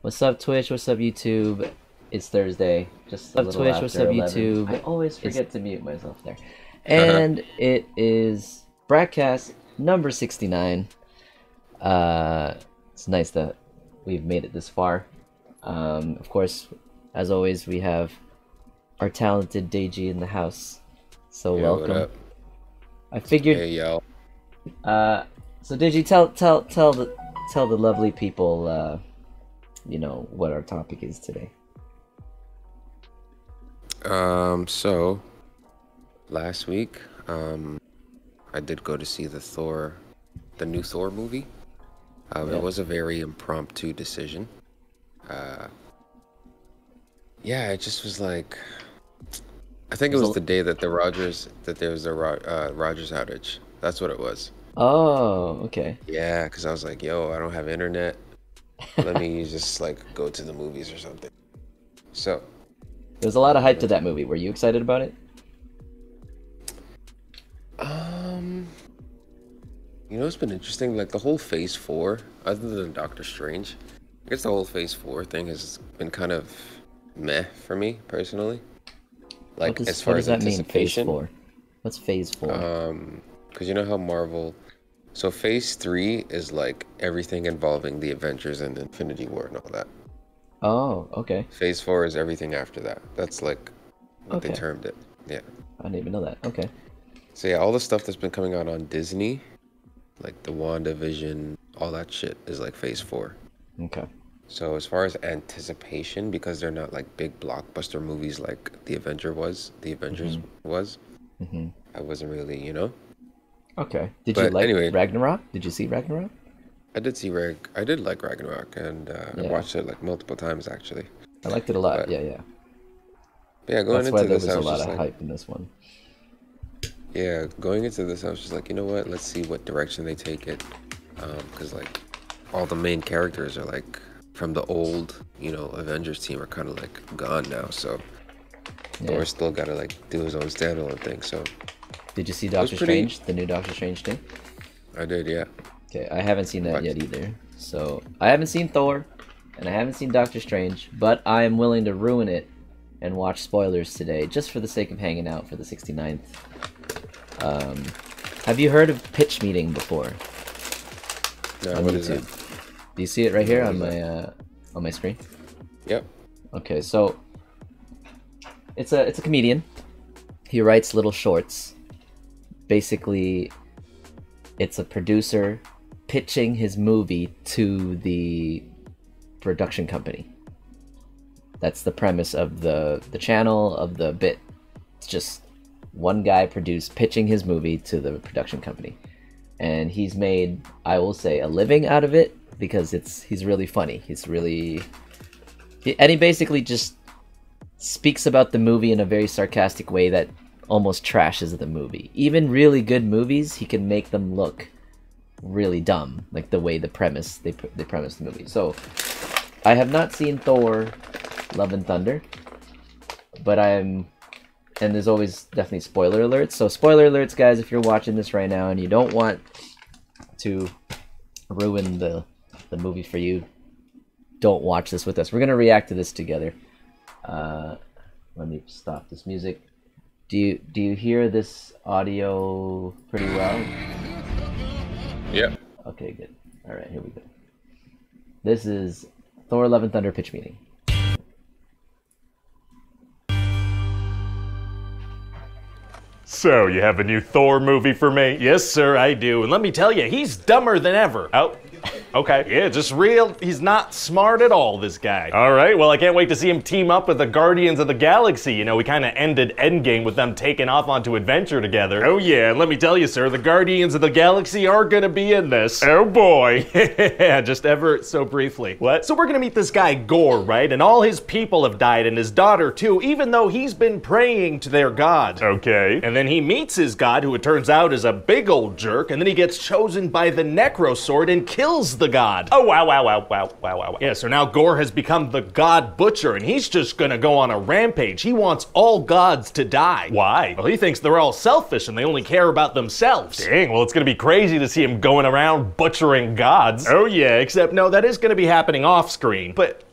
What's up, Twitch? What's up, YouTube? It's Thursday. Just a little Twitch, after what's up, 11. YouTube? I always forget to mute myself there. And it is BrackCast number 69. It's nice that we've made it this far. Of course, as always, we have our talented Deji in the house. So Yo, welcome. what up? I figured. Hey, yo. So Deji, tell the lovely people, you know, what our topic is today. So last week, I did go to see the new Thor movie. It was a very impromptu decision. Yeah, it just was like, I think it was the day that there was a Rogers outage. That's what it was. Oh, okay. Yeah, because I was like, yo, I don't have internet. Let me just like go to the movies or something. So There's a lot of hype to that movie. Were you excited about it? You know, it's been interesting. Like the whole Phase 4, other than Doctor Strange, I guess the whole Phase 4 thing has been kind of meh for me personally. Like as far as anticipation. Phase 4? What's Phase 4? Because you know how Marvel. So Phase 3 is like everything involving the Avengers and Infinity War and all that. Oh, okay. Phase 4 is everything after that. That's like what they Okay. termed it. Yeah. I didn't even know that. Okay. So yeah, all the stuff that's been coming out on Disney, like the WandaVision, all that shit is like Phase 4. Okay. So as far as anticipation, because they're not like big blockbuster movies like the Avengers was, I wasn't really, you know. Okay. Did But you like anyway. Ragnarok? Did you see Ragnarok? I did like Ragnarok, and I Yeah. watched it like multiple times actually. I liked it a lot. But- Yeah. But yeah, going That's why into there this, was I a was lot just of like, hype in this one. yeah, going into this, I was just like, you know what? Let's see what direction they take it, because like all the main characters are like from the old, you know, Avengers team are kind of like gone now. So Yeah. Thor still got to like do his own standalone thing. So Did you see was Doctor pretty- Strange? The new Doctor Strange thing? I did, yeah. Okay, I haven't seen that But- yet either. So I haven't seen Thor, and I haven't seen Doctor Strange, but I am willing to ruin it and watch spoilers today, just for the sake of hanging out for the 69th. Have you heard of pitch meeting before? No, On what is YouTube? it? Do you see it right here What on my screen? Yep. Okay, so it's a comedian. He writes little shorts. Basically, it's a producer pitching his movie to the production company. That's the premise of the channel, of the bit. It's just one guy pitching his movie to the production company. And he's made, I will say, a living out of it because he's really funny. And he basically just speaks about the movie in a very sarcastic way that almost trashes the movie. Even really good movies, he can make them look really dumb, like the way they premise the movie. So I have not seen Thor Love and Thunder, but and there's always definitely spoiler alerts. So spoiler alerts, guys, if you're watching this right now and you don't want to ruin the movie for you, don't watch this with us. We're gonna react to this together. Let me stop this music. Do you hear this audio pretty well? Yep. Okay, good. All right, here we go. This is Thor: Love and Thunder pitch meeting. So, you have a new Thor movie for me? Yes, sir, I do. And let me tell you, he's dumber than ever. Oh, okay. Yeah, just real. He's not smart at all, this guy. All right, well, I can't wait to see him team up with the Guardians of the Galaxy. You know, we kind of ended Endgame with them taking off onto adventure together. Oh, yeah, and let me tell you, sir, the Guardians of the Galaxy are gonna be in this. Oh, boy. Yeah, just ever so briefly. What? So, we're gonna meet this guy, Gore, right? And all his people have died, and his daughter, too, even though he's been praying to their god. Okay. And then he meets his god, who it turns out is a big old jerk, and then he gets chosen by the Necro Sword and kills the god. Oh, wow. Yeah, so now Gore has become the god butcher, and he's just gonna go on a rampage. He wants all gods to die. Why? Well, he thinks they're all selfish and they only care about themselves. Dang, well, it's gonna be crazy to see him going around butchering gods. Oh, yeah, except no, that is gonna be happening off screen. But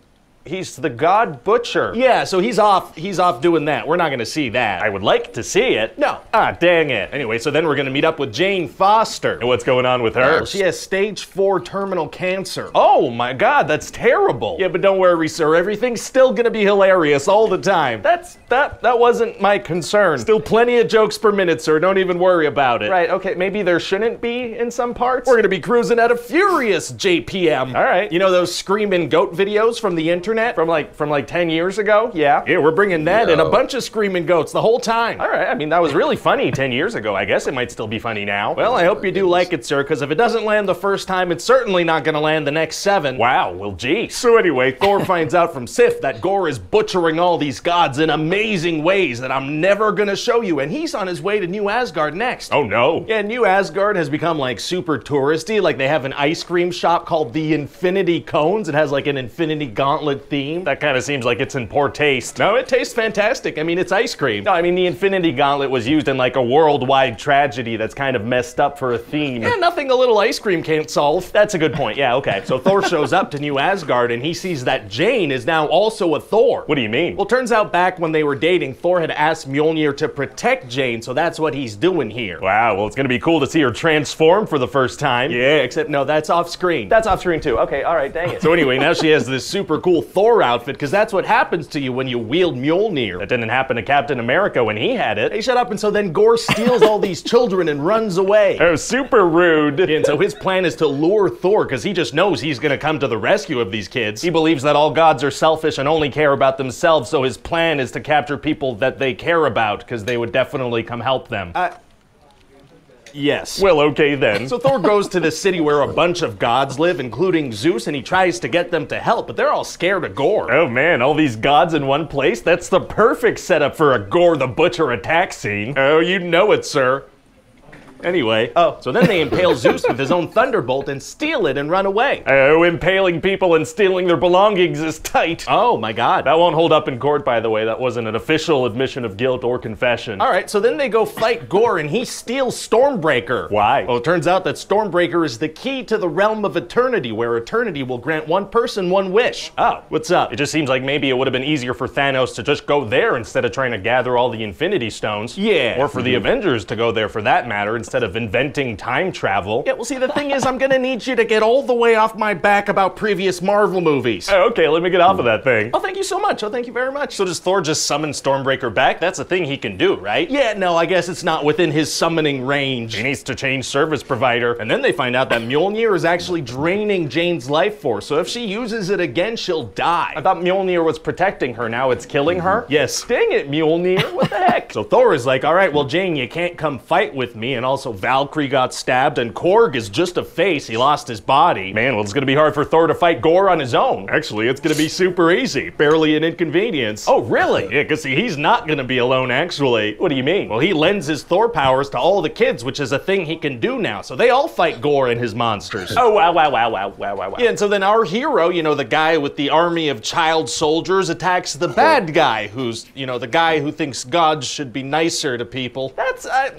He's the God Butcher. Yeah, so he's off doing that. We're not gonna see that. I would like to see it. No. Ah, dang it. Anyway, so then we're gonna meet up with Jane Foster. And what's going on with her? Well, she has stage 4 terminal cancer. Oh my God, that's terrible. Yeah, but don't worry, sir. Everything's still gonna be hilarious all the time. That wasn't my concern. Still plenty of jokes per minute, sir. Don't even worry about it. Right, okay, maybe there shouldn't be in some parts. We're gonna be cruising at a furious JPM. All right. You know those screaming goat videos from the internet from like 10 years ago? Yeah, we're bringing that and a bunch of screaming goats the whole time. All right, I mean, that was really funny 10 years ago. I guess it might still be funny now. Well, I hope you do like it, sir, because if it doesn't land the first time, it's certainly not gonna land the next 7. Wow, well, geez. So anyway, Thor finds out from Sif that Gorr is butchering all these gods in amazing ways that I'm never gonna show you, and he's on his way to New Asgard next. Oh no. Yeah, New Asgard has become like super touristy. Like they have an ice cream shop called the Infinity Cones. It has like an Infinity Gauntlet theme. That kind of seems like it's in poor taste. No, it tastes fantastic. I mean, it's ice cream. No, I mean, the Infinity Gauntlet was used in like a worldwide tragedy that's kind of messed up for a theme. Yeah, nothing a little ice cream can't solve. That's a good point. Yeah, okay. So Thor shows up to New Asgard and he sees that Jane is now also a Thor. What do you mean? Well, turns out back when they were dating, Thor had asked Mjolnir to protect Jane, so that's what he's doing here. Wow, well, it's gonna be cool to see her transform for the first time. Yeah, except no, that's off screen. That's off screen too. Okay, all right, dang it. So anyway, now she has this super cool Thor outfit, because that's what happens to you when you wield Mjolnir. That didn't happen to Captain America when he had it. Hey, shut up. And so then Gorr steals all these children and runs away. Oh, super rude. And so his plan is to lure Thor, because he just knows he's gonna come to the rescue of these kids. He believes that all gods are selfish and only care about themselves, so his plan is to capture people that they care about, because they would definitely come help them. Yes. Well, okay then. So Thor goes to the city where a bunch of gods live, including Zeus, and he tries to get them to help, but they're all scared of Gorr. Oh man, all these gods in one place? That's the perfect setup for a Gorr the Butcher attack scene. Oh, you know it, sir. Anyway, so then they impale Zeus with his own thunderbolt and steal it and run away. Oh, impaling people and stealing their belongings is tight. Oh my God. That won't hold up in court, by the way. That wasn't an official admission of guilt or confession. All right, so then they go fight Gorr and he steals Stormbreaker. Why? Well, it turns out that Stormbreaker is the key to the realm of eternity, where eternity will grant one person one wish. Oh, what's up? It just seems like maybe it would have been easier for Thanos to just go there instead of trying to gather all the Infinity Stones. Yeah. Or for the Avengers to go there for that matter, instead of inventing time travel. Yeah, well, see, the thing is, I'm gonna need you to get all the way off my back about previous Marvel movies. Oh, okay, let me get off of that thing. Oh, thank you so much. Oh, thank you very much. So does Thor just summon Stormbreaker back? That's a thing he can do, right? Yeah, no, I guess it's not within his summoning range. He needs to change service provider. And then they find out that Mjolnir is actually draining Jane's life force, so if she uses it again, she'll die. I thought Mjolnir was protecting her, now it's killing her? Yes. Dang it, Mjolnir, what the heck? So Thor is like, all right, well, Jane, you can't come fight with me, and also Valkyrie got stabbed, and Korg is just a face. He lost his body. Man, well, it's gonna be hard for Thor to fight Gorr on his own. Actually, it's gonna be super easy. Barely an inconvenience. Oh, really? Yeah, because see, he's not gonna be alone, actually. What do you mean? Well, he lends his Thor powers to all the kids, which is a thing he can do now. So they all fight Gorr and his monsters. Oh, wow, wow, wow, wow, wow, wow, wow. Yeah, and so then our hero, you know, the guy with the army of child soldiers, attacks the bad guy, who's, you know, the guy who thinks gods should be nicer to people. That's, I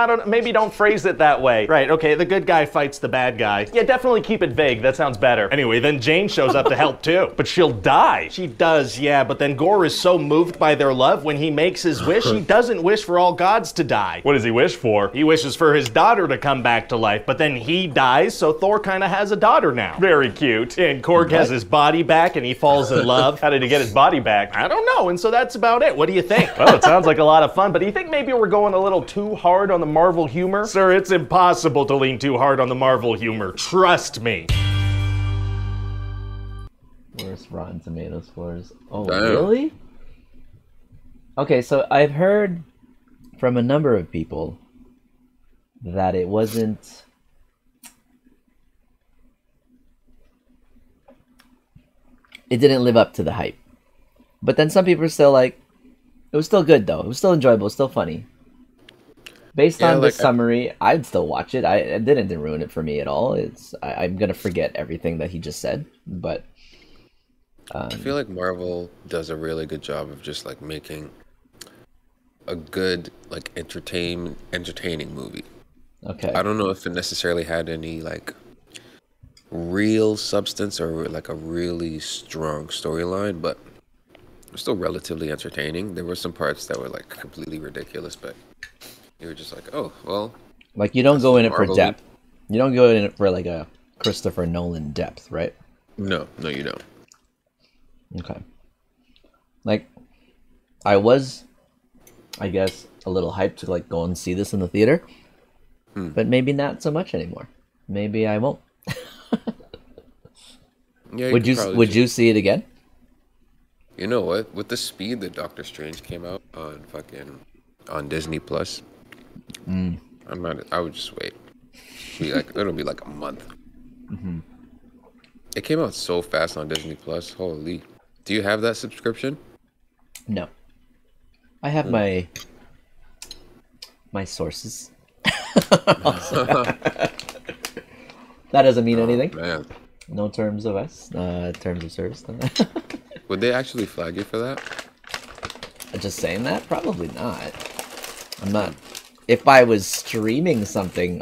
don't know, maybe don't phrase it that way. Right, okay, the good guy fights the bad guy. Yeah, definitely keep it vague, that sounds better. Anyway, then Jane shows up to help too. But she'll die. She does, yeah, but then Gorr is so moved by their love, when he makes his wish, he doesn't wish for all gods to die. What does he wish for? He wishes for his daughter to come back to life, but then he dies, so Thor kinda has a daughter now. Very cute. And Korg has his body back and he falls in love. How did he get his body back? I don't know, and so that's about it. What do you think? Well, it sounds like a lot of fun, but do you think maybe we're going a little too hard on the Marvel humor? Sir, it's impossible to lean too hard on the Marvel humor. Trust me. Worst Rotten Tomatoes scores. Oh, really? Okay, so I've heard from a number of people that it wasn't... It didn't live up to the hype. But then some people are still like, it was still good though. It was still enjoyable, it was still funny. Based on the summary, I'd still watch it. It didn't ruin it for me at all. I'm gonna forget everything that he just said, but I feel like Marvel does a really good job of just like making a good like entertaining movie. Okay. I don't know if it necessarily had any like real substance or like a really strong storyline, but it was still relatively entertaining. There were some parts that were like completely ridiculous, but you were just like, oh, well. Like, you don't that's go the in it for Marvel. depth. You don't go in it for like a Christopher Nolan depth, right? No, you don't. Okay. Like, I was, I guess, a little hyped to like go and see this in the theater, but maybe not so much anymore. Maybe I won't. Yeah, Would you see it again? You know what? With the speed that Doctor Strange came out on Disney Plus, I would just wait. It'll be like a month. It came out so fast on Disney Plus. Holy! Do you have that subscription? No. I have my sources. That doesn't mean anything. Man, No terms of service. would they actually flag you for that? Just saying that? Probably not. I'm not. If I was streaming something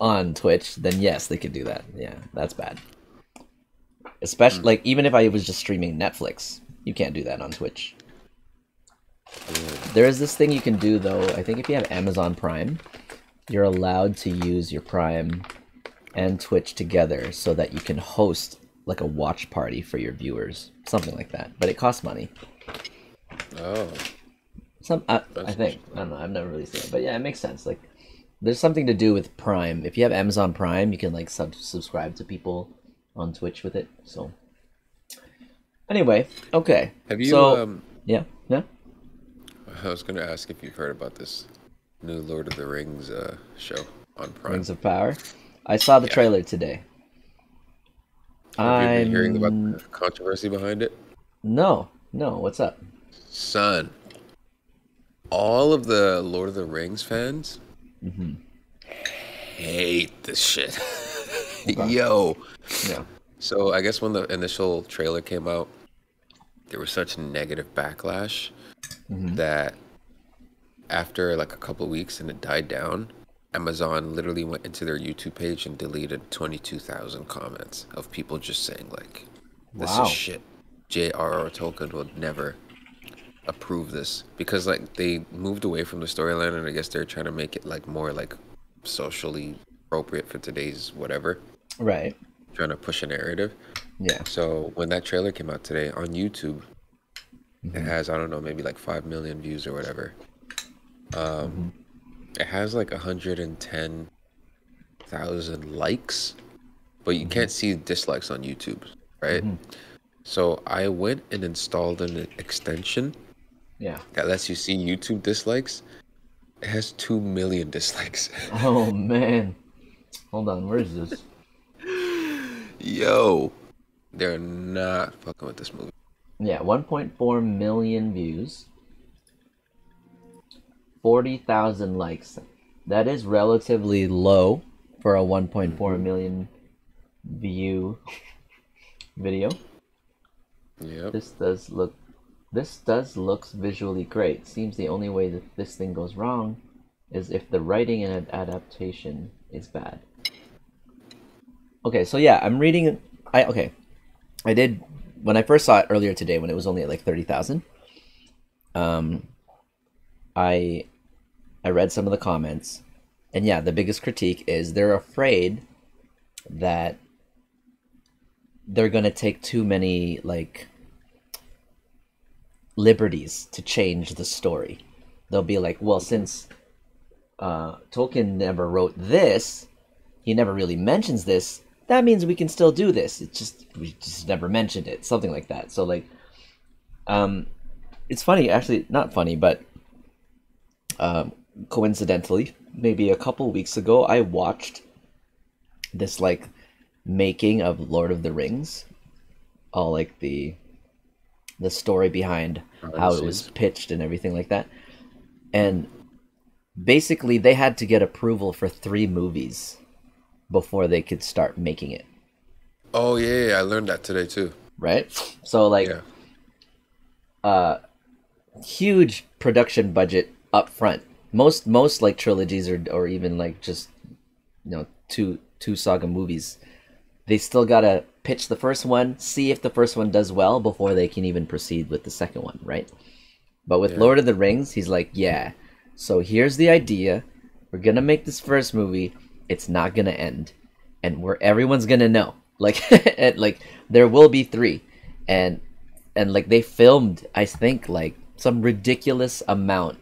on Twitch, then yes, they could do that. Yeah, that's bad. Especially, like, even if I was just streaming Netflix, you can't do that on Twitch. There is this thing you can do, though. I think if you have Amazon Prime, you're allowed to use your Prime and Twitch together so that you can host, like, a watch party for your viewers. Something like that. But it costs money. Oh, I think. I don't know. I've never really seen it. But yeah, it makes sense. Like, there's something to do with Prime. If you have Amazon Prime, you can, like, subscribe to people on Twitch with it. So, anyway, okay. have you? So, yeah. I was gonna ask if you've heard about this new Lord of the Rings show on Prime. Rings of Power. I saw the trailer today. Have you been hearing about the controversy behind it? No. What's up? Son, all of the Lord of the Rings fans hate this shit. Yo. Yeah. So I guess when the initial trailer came out, there was such negative backlash that after like a couple of weeks and it died down, Amazon literally went into their YouTube page and deleted 22,000 comments of people just saying like, this is shit. J.R.R. Tolkien would never approve this, because like they moved away from the storyline and I guess they're trying to make it like more like socially appropriate for today's whatever. Right. Trying to push a narrative. Yeah. So when that trailer came out today on YouTube, it has, I don't know, maybe like 5 million views or whatever. It has like 110,000 likes, but you can't see dislikes on YouTube, right? So I went and installed an extension that lets you see YouTube dislikes. It has 2 million dislikes. Oh man. Hold on, where is this? Yo, they're not fucking with this movie. Yeah, 1.4 million views. 40,000 likes. That is relatively low for a 1.4 million view video. Yep. This does looks visually great. Seems the only way that this thing goes wrong is if the writing and adaptation is bad. Okay, so yeah, I'm reading. I did when I first saw it earlier today when it was only at like 30,000. I read some of the comments, and yeah, the biggest critique is they're afraid that they're gonna take too many like liberties to change the story. They'll be like, well, since Tolkien never wrote this, he never really mentions this, that means we can still do this. We just never mentioned it, something like that. So like, it's funny, actually, not funny, but coincidentally, maybe a couple weeks ago, I watched this like making of Lord of the Rings, all like the story behind how it was pitched and everything like that. And basically they had to get approval for 3 movies before they could start making it. Oh yeah, I learned that today too. Right? So like huge production budget up front. Most like trilogies or even like just two saga movies they still gotta pitch the first one, see if the first one does well before they can even proceed with the second one, right? But with Lord of the Rings, he's like, yeah, so here's the idea. We're gonna make this first movie. It's not gonna end, and everyone's gonna know. Like, like there will be 3, and like they filmed, I think, like some ridiculous amount,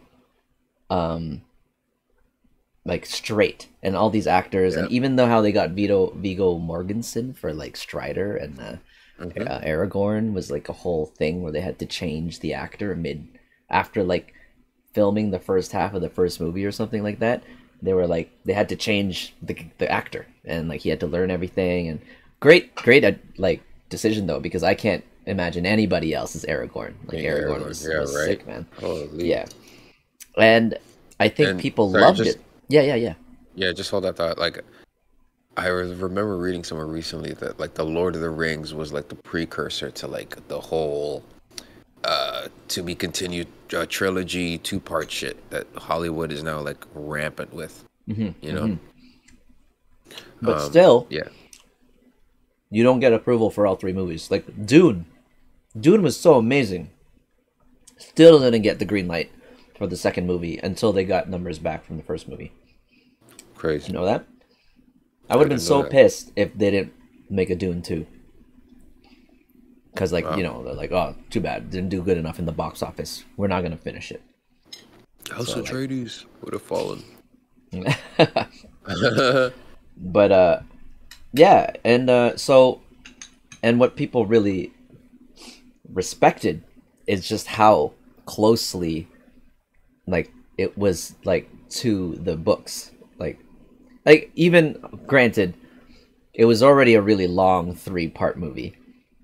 like straight, and all these actors, and even though how they got Viggo Mortensen for like Strider and Aragorn was like a whole thing where they had to change the actor after like filming the first half of the first movie or something like that. They were like, they had to change the actor, and like he had to learn everything. And great like decision though, because I can't imagine anybody else as Aragorn. Like Aragorn was sick, man. Holy. Yeah, and I think people loved it. Yeah, just hold that thought. Like, I remember reading somewhere recently that like the Lord of the Rings was like the precursor to like the whole to be continued trilogy 2-part shit that Hollywood is now like rampant with. You know, but still, yeah, you don't get approval for all 3 movies. Like Dune was so amazing, still didn't get the green light for the second movie until they got numbers back from the first movie. Crazy. You know that? I would have been so pissed if they didn't make a Dune 2. Because, like, you know, they're like, oh, too bad. Didn't do good enough in the box office. We're not going to finish it. House Atreides would have fallen. But, yeah. And so, and what people really respected is just how closely, like, it was, like, to the books. Like even granted, it was already a really long 3-part movie.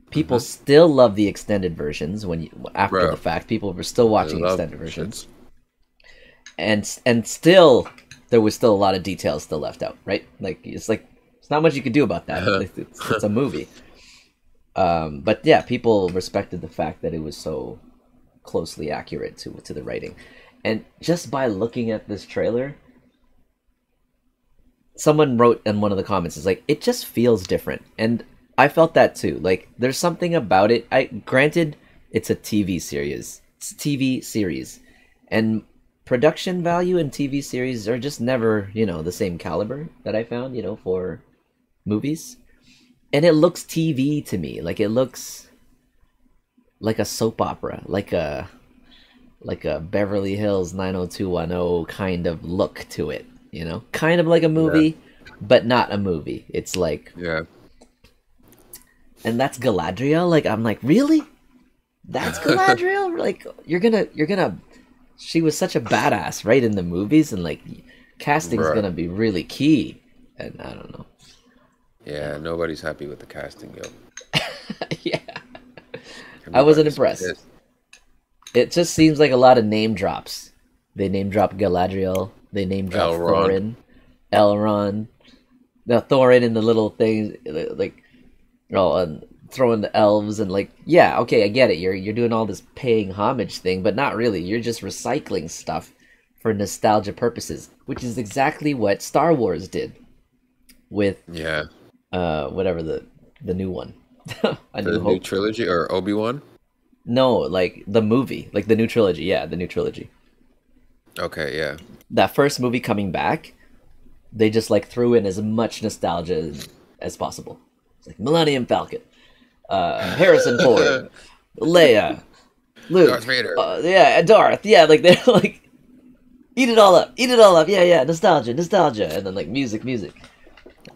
People still love the extended versions after the fact. People were still watching extended versions, and still there was still a lot of details still left out. Right? Like it's not much you could do about that. It's a movie. But yeah, people respected the fact that it was so closely accurate to the writing, and just by looking at this trailer. Someone wrote in one of the comments, it's like, it just feels different. And I felt that too. Like, there's something about it. Granted, it's a TV series. It's a TV series. And production value in TV series are just never, you know, the same caliber that I found, you know, for movies. And it looks TV to me. Like, it looks like a soap opera. Like a Beverly Hills 90210 kind of look to it. You know, kind of like a movie, but not a movie. It's like, and that's Galadriel. Like, I'm like, really? That's Galadriel? Like, you're gonna. She was such a badass, right, in the movies, and like, casting's gonna be really key. And I don't know. Yeah, nobody's happy with the casting, yo. Yeah, I wasn't impressed. Pissed. It just seems like a lot of name drops. They name drop Galadriel. They name drop Thorin, Elrond, the Thorin and the little things like, and throwing the elves and like, yeah, okay, I get it. You're doing all this paying homage thing, but not really. You're just recycling stuff for nostalgia purposes, which is exactly what Star Wars did with whatever the new one, the new trilogy or Obi-Wan. No, like the movie, like the new trilogy. Yeah, the new trilogy. Okay, yeah. That first movie coming back, they just like threw in as much nostalgia as possible. It's like Millennium Falcon, Harrison Ford, Leia, Luke, Darth Vader. Darth. Yeah, like they're like, eat it all up. Yeah, nostalgia, and then like music,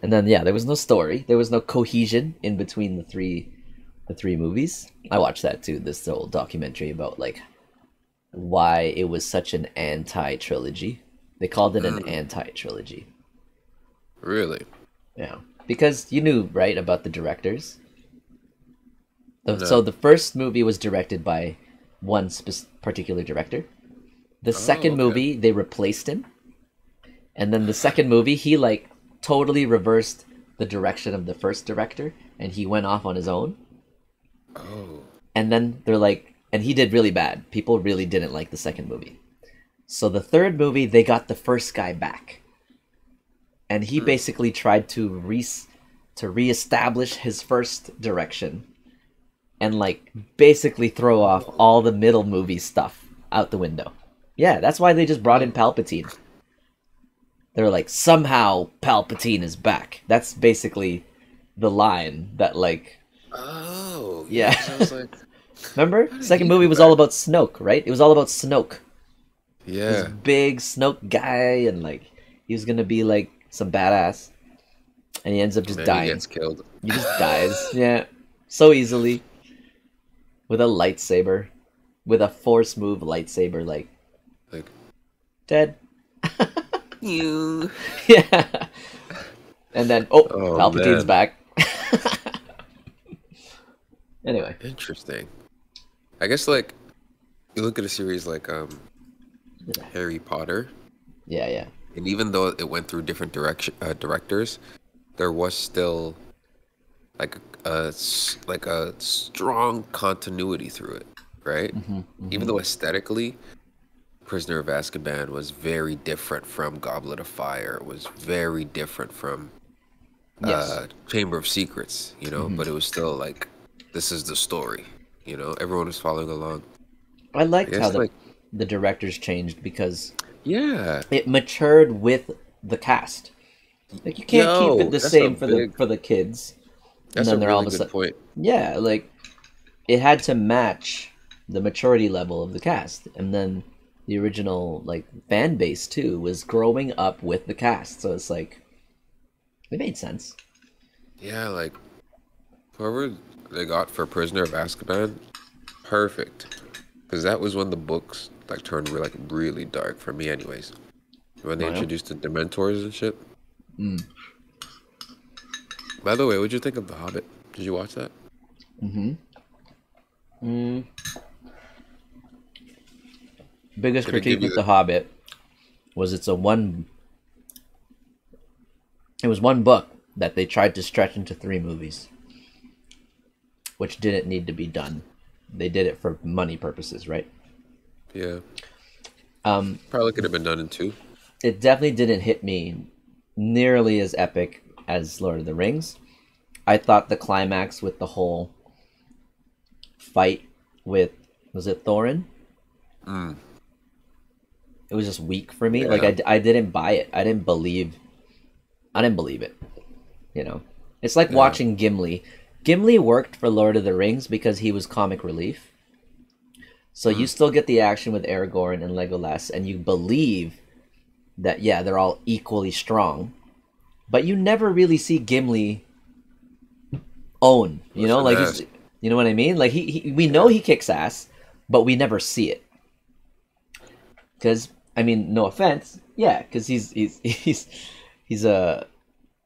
and then yeah, there was no story, there was no cohesion in between the three movies. I watched that too. This whole documentary about like why it was such an anti-trilogy. They called it an anti-trilogy. Really? Yeah. Because you knew, right, about the directors? So the first movie was directed by one particular director. The second movie, they replaced him. And then the second movie, he like totally reversed the direction of the first director. And he went off on his own. Oh. And then they're like, and he did really bad. People really didn't like the second movie. So the third movie, they got the first guy back. And he basically tried to to reestablish his first direction and like basically throw off all the middle movie stuff out the window. Yeah, that's why they just brought in Palpatine. They're like, somehow Palpatine is back. That's basically the line that like... Oh, yeah. I was like, remember? Second movie was all about Snoke, right? It was all about Snoke. yeah. This big Snoke guy, and like he was gonna be like some badass, and he ends up just dying. He gets killed. He just dies. Yeah, so easily with a lightsaber, with a force move lightsaber, like dead. You. Yeah. And then Palpatine's man. back. Anyway, Interesting. I guess like you look at a series like Harry Potter, yeah. and even though it went through different directors, there was still like a strong continuity through it, right? Even though aesthetically, Prisoner of Azkaban was very different from Goblet of Fire, was very different from Yes. Chamber of Secrets, you know, but it was still like, this is the story, you know, everyone was following along. I liked It's how like- the directors changed because Yeah. it matured with the cast. Like you can't Yo, keep it the that's same a for big- the kids. That's and then a they're all really of a good sudden, point. yeah, like it had to match the maturity level of the cast, and then the original like fan base too was growing up with the cast, so it's like it made sense. Yeah, like whoever they got for Prisoner of Azkaban, perfect, because that was when the books like turned like really dark for me, anyways. When they Oh, yeah? introduced the Dementors and shit. By the way, what'd you think of The Hobbit? Did you watch that? Biggest Did it critique give you with The Hobbit was it was one book that they tried to stretch into 3 movies, which didn't need to be done. They did it for money purposes, right? Yeah. Probably could have been done in 2. It definitely didn't hit me nearly as epic as Lord of the Rings. I thought the climax with the whole fight with, was it Thorin? It was just weak for me. Yeah. Like I didn't buy it. I didn't believe it. You know, it's like watching Gimli. Gimli worked for Lord of the Rings because he was comic relief. So you still get the action with Aragorn and Legolas, and you believe that, yeah, they're all equally strong. But you never really see Gimli own, you know? Like, Listen, you know what I mean? Like, we know he kicks ass, but we never see it. Because, I mean, no offense, yeah, because he's a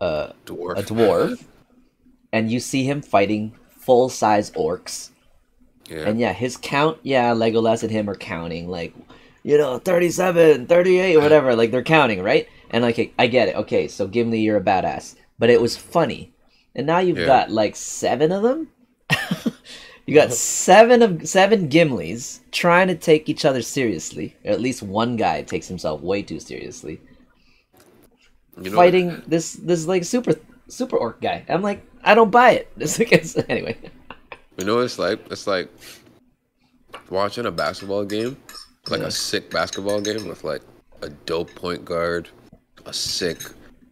dwarf, and you see him fighting full-size orcs. Yeah. And yeah, his count, yeah, Legolas and him are counting, like, 37, 38, whatever, like, they're counting, right? And, like, I get it, okay, so Gimli, you're a badass. But it was funny. And now you've got, like, 7 of them? You got 7 Gimlis trying to take each other seriously. Or at least one guy takes himself way too seriously. Fighting this like, super orc guy. I'm like, I don't buy it. Anyway. You know what it's like? It's like watching a basketball game, like a sick basketball game with like a dope point guard, a sick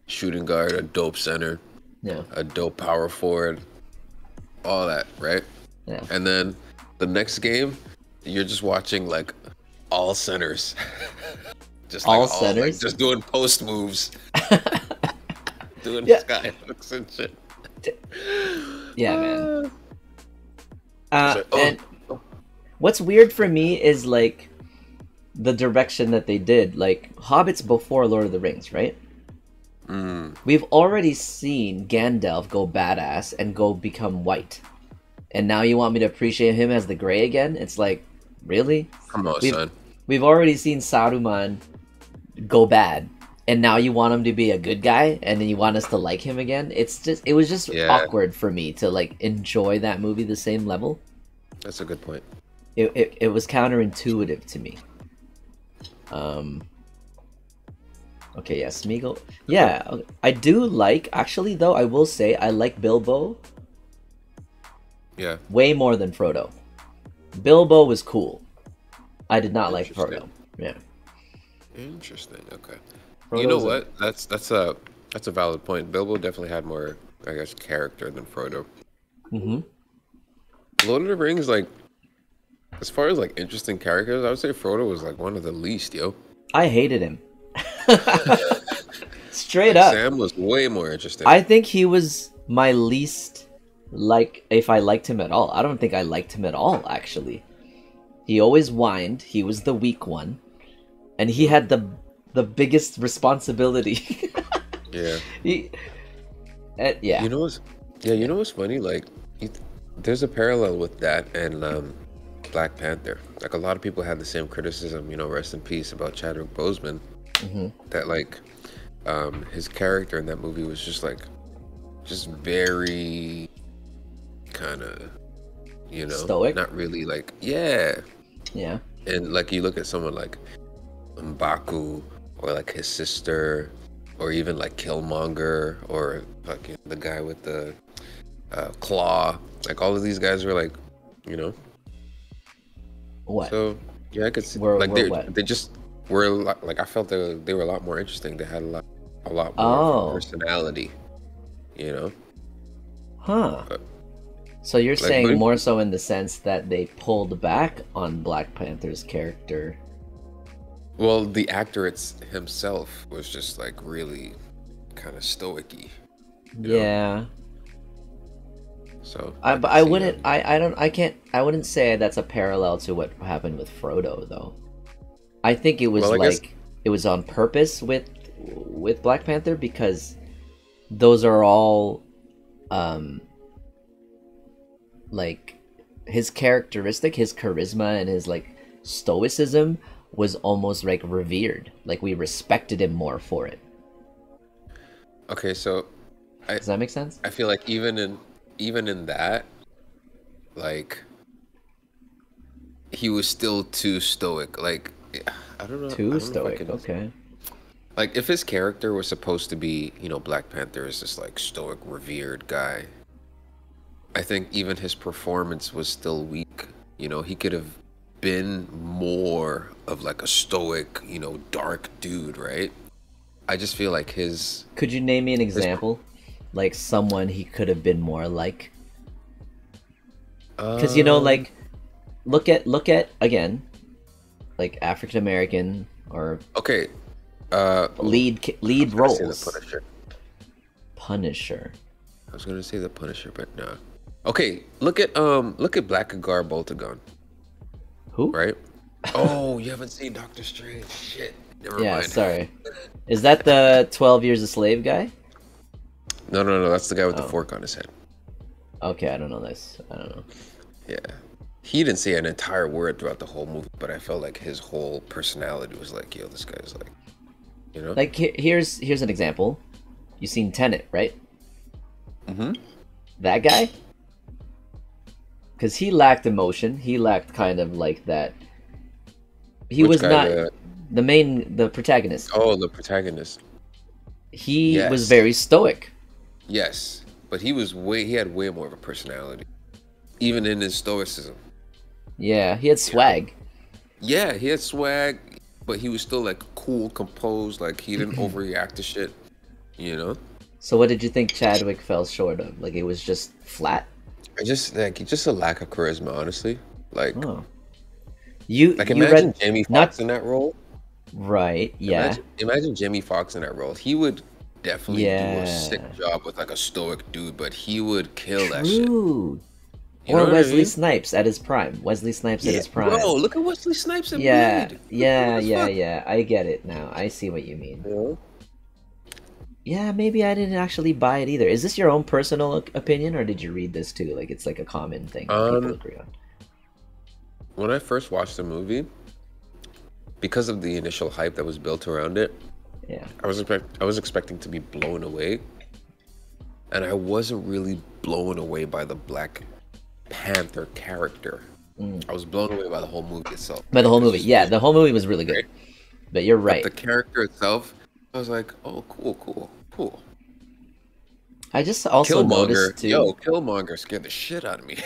shooting guard, a dope center, a dope power forward, all that, right? Yeah. And then the next game, you're just watching like all centers. Just all like centers? like, just doing post moves. Doing sky hooks and shit. Yeah, man. Like, and what's weird for me is like the direction that they did. Like, Hobbit's before Lord of the Rings, right? We've already seen Gandalf go badass and go become white, and now you want me to appreciate him as the gray again? It's like, really? Come on, son. We've already seen Saruman go bad, and now you want him to be a good guy, and then you want us to like him again? It was just awkward for me to like enjoy that movie the same level. That's a good point. It was counterintuitive to me. Okay, yeah, Smeagol. Yeah, I do like, actually, though, I will say, I like Bilbo Yeah. way more than Frodo. Bilbo was cool. I did not like Frodo. Yeah. Interesting. Okay. Frodo's You know what? That's a valid point. Bilbo definitely had more, I guess, character than Frodo. Mm-hmm. Lord of the Rings, like, as far as like interesting characters, I would say Frodo was like one of the least, yo. I hated him. Straight Like, up. Sam was way more interesting. I think he was my least, like, if I liked him at all. I don't think I liked him at all, actually. He always whined. He was the weak one. And he had the biggest responsibility. Yeah. Yeah. You know what's funny? Like, there's a parallel with that and Black Panther. Like, a lot of people had the same criticism, rest in peace, about Chadwick Boseman. Mm-hmm. That, like, his character in that movie was just very kind of, stoic? not really, like, yeah. Yeah. And, like, you look at someone like M'Baku, or like his sister, or even like Killmonger, or fucking the guy with the claw. Like, all of these guys were like, What? So yeah, I could see they just were a lot, like, I felt they were a lot more interesting. They had a lot more of a personality, Huh. But, so you're like, saying more so in the sense that they pulled back on Black Panther's character. well, the actor himself was just like really kind of stoic-y. Yeah. So But I wouldn't. I wouldn't say that's a parallel to what happened with Frodo, though. I think it was it was on purpose with Black Panther, because those are all, like, his characteristic, his charisma, and his like stoicism was almost like revered. Like, we respected him more for it. Okay, so Does that make sense? I feel like even in that, like, he was still too stoic. Like, I don't know. Too stoic. Okay. Like, if his character was supposed to be, Black Panther is this like stoic, revered guy, I think even his performance was still weak. He could have been more of like a stoic, dark dude, right? I just feel like his... Could you name me an example? Like, someone he could have been more like? Because, like, look at, again, like, African American or... Okay. Lead roles. The Punisher. I was gonna say the Punisher, but no. Okay, look at Blackgar Boltagon. Who? Right? Oh, you haven't seen Doctor Strange. Shit. Never Yeah, mind. sorry. Is that the 12 Years a Slave guy? No. That's the guy with the fork on his head. Okay, I don't know this. I don't know. Yeah. He didn't say an entire word throughout the whole movie, but I felt like his whole personality was like, yo, this guy's like, Like, here's an example. You seen Tenet, right? Mm-hmm. That guy? Because he lacked emotion. He lacked kind of like that. He Which was guy, not the protagonist. Oh, the protagonist. He was very stoic. Yes, but he had way more of a personality, even in his stoicism. Yeah, he had swag. Yeah, he had swag, but he was still like cool, composed. Like, he didn't overreact to shit. So what did you think Chadwick fell short of? Like, it was just flat? Just a lack of charisma, honestly. Like, imagine Jamie Foxx in that role. Right, yeah. Imagine Jamie Foxx in that role. He would definitely do a sick job with like a stoic dude, but he would kill that shit. Or Wesley Snipes at his prime. Wesley Snipes at his prime. Bro, look at Wesley Snipes in Blade. Yeah. I get it now. I see what you mean. Yeah, maybe I didn't actually buy it either. Is this your own personal opinion, or did you read this too? Like, it's like a common thing people agree on. When I first watched the movie, because of the initial hype that was built around it, I was expecting to be blown away, and I wasn't really blown away by the Black Panther character. I was blown away by the whole movie itself. By the whole movie, the whole movie was really good. But you're right. But the character itself, I was like, oh, cool. I just also Killmonger, noticed too. yo, Killmonger scared the shit out of me.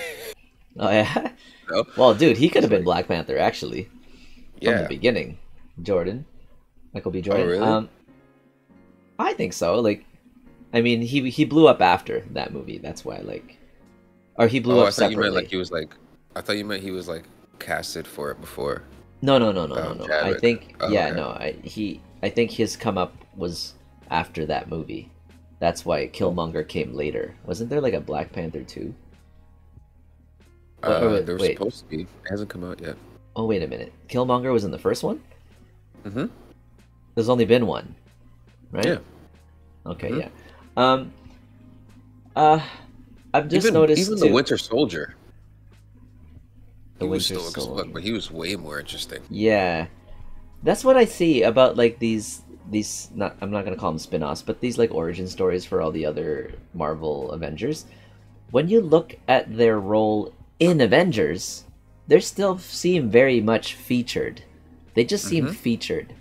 Oh yeah. No? Well, dude, he could It's have been like- Black Panther actually from the Yeah. beginning. Michael B. Jordan. Oh, really? I think so. Like, I mean, he blew up after that movie. That's why, like, or he blew Oh, up I thought you meant separately. like he was like. I thought you meant he was like casted for it before. No. I Chadwick. think Oh, yeah, okay. no. I think his come up was after that movie. That's why Killmonger came later. Wasn't there like a Black Panther 2? There was wait. supposed to be. It hasn't come out yet. Oh wait a minute. Killmonger was in the first one? Mm-hmm. There's only been one, right? Yeah. Okay, Mhm. yeah. I've just noticed even too. the Winter Soldier. The He was Winter stoic as Soldier. fuck, but he was way more interesting. Yeah, that's what I see about like these not I'm not gonna call them spin-offs, but these like origin stories for all the other Marvel Avengers. When you look at their role in Avengers, they still seem very much featured. They just seem featured.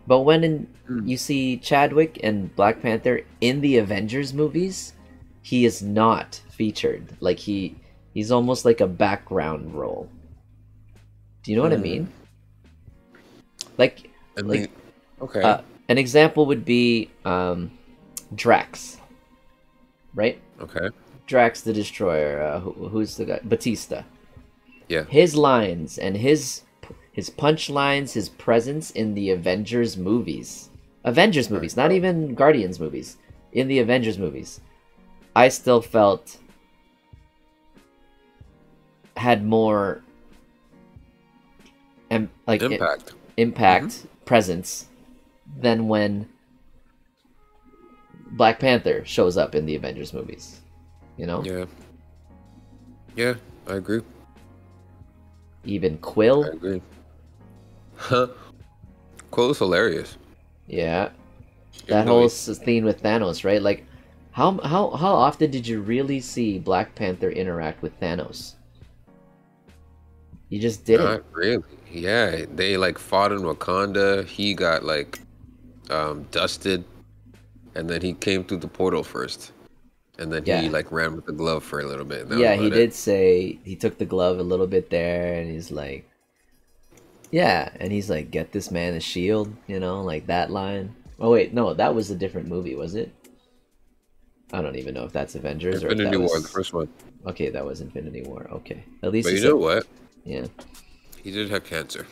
But when you see Chadwick and Black Panther in the Avengers movies, he is not featured. Like he's almost like a background role. Do you know what I mean? Like Okay. an example would be Drax, right? Okay. Drax the Destroyer. Who's the guy? Batista. Yeah. His lines and his punchlines, his presence in the Avengers movies, not even Guardians movies, in the Avengers movies, I still felt had more Impact. presence than when Black Panther shows up in the Avengers movies. You know? Yeah. Yeah, I agree. Even Quill. I agree. Huh. Quill is hilarious. Yeah. Even That though whole he's- theme with Thanos, right? Like, how often did you really see Black Panther interact with Thanos? You just didn't. Not really. Yeah, they like fought in Wakanda. He got like dusted, and then he came through the portal first, and then Yeah. he like ran with the glove for a little bit. and that was Yeah, he about did it. say he took the glove a little bit there, and he's like, yeah, and he's like, get this man a shield, you know, like that line. Oh wait, no, that was a different movie, was it? I don't even know if that's Avengers or if Infinity that War, was... the first one. Okay, that was Infinity War. Okay, at least But he you said... know what? Yeah, He did have cancer.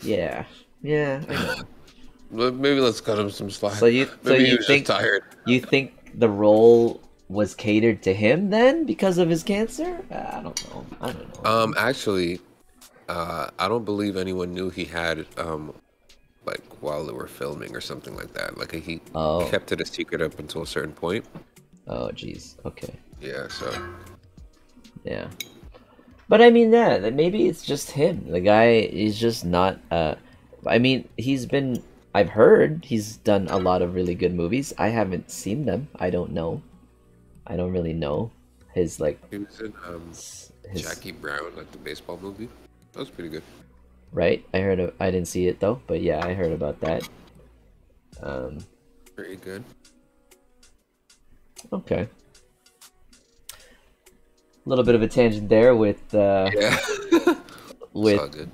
yeah, I know. But maybe let's cut him some slack. So you Maybe he was think just tired. you think the role was catered to him then because of his cancer? I don't know. Actually, I don't believe anyone knew he had like while they were filming or something like that. Like he Oh. kept it a secret up until a certain point. Oh, jeez. Okay. Yeah, so Yeah. But I mean, yeah, that maybe it's just him. The guy is just not. I mean, I've heard he's done a lot of really good movies. I haven't seen them. I don't know. I don't really know his like. he was in His, Jackie Brown, like the baseball movie. That was pretty good. Right. I didn't see it though, but yeah, I heard about that. Pretty good. Okay. A little bit of a tangent there with Yeah. with It's all good.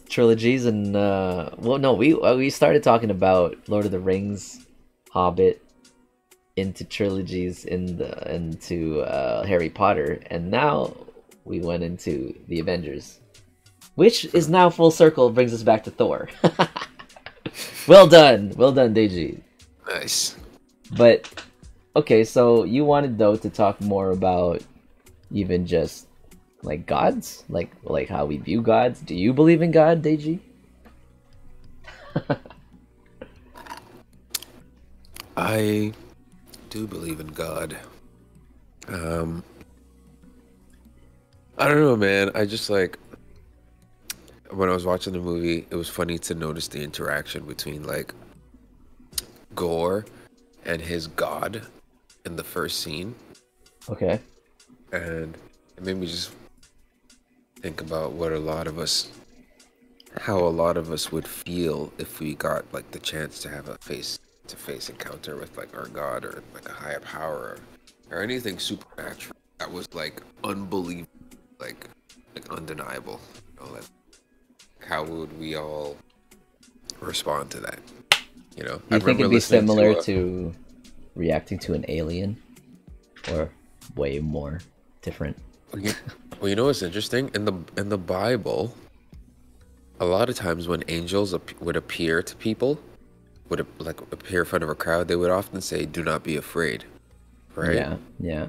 trilogies and well, no, we started talking about Lord of the Rings, Hobbit, into trilogies into Harry Potter, and now we went into the Avengers, which is now full circle, brings us back to Thor. Well done, Deji. Nice. But okay, so you wanted though to talk more about even just like gods, like how we view gods. Do you believe in God, Deji? I do believe in God. I don't know, man. I just like when I was watching the movie, it was funny to notice the interaction between like Gore and his god in the first scene, Okay. and it made me just think about how a lot of us would feel if we got like the chance to have a face face encounter with like our God or like a higher power or anything supernatural that was like unbelievable, like undeniable. You know, like how would we all respond to that? You know, Do you think it'd be similar to reacting to an alien, or way more different? Well, you know what's interesting? In the Bible, a lot of times when angels would appear to people, would like appear in front of a crowd, they would often say, "Do not be afraid," right? Yeah, yeah.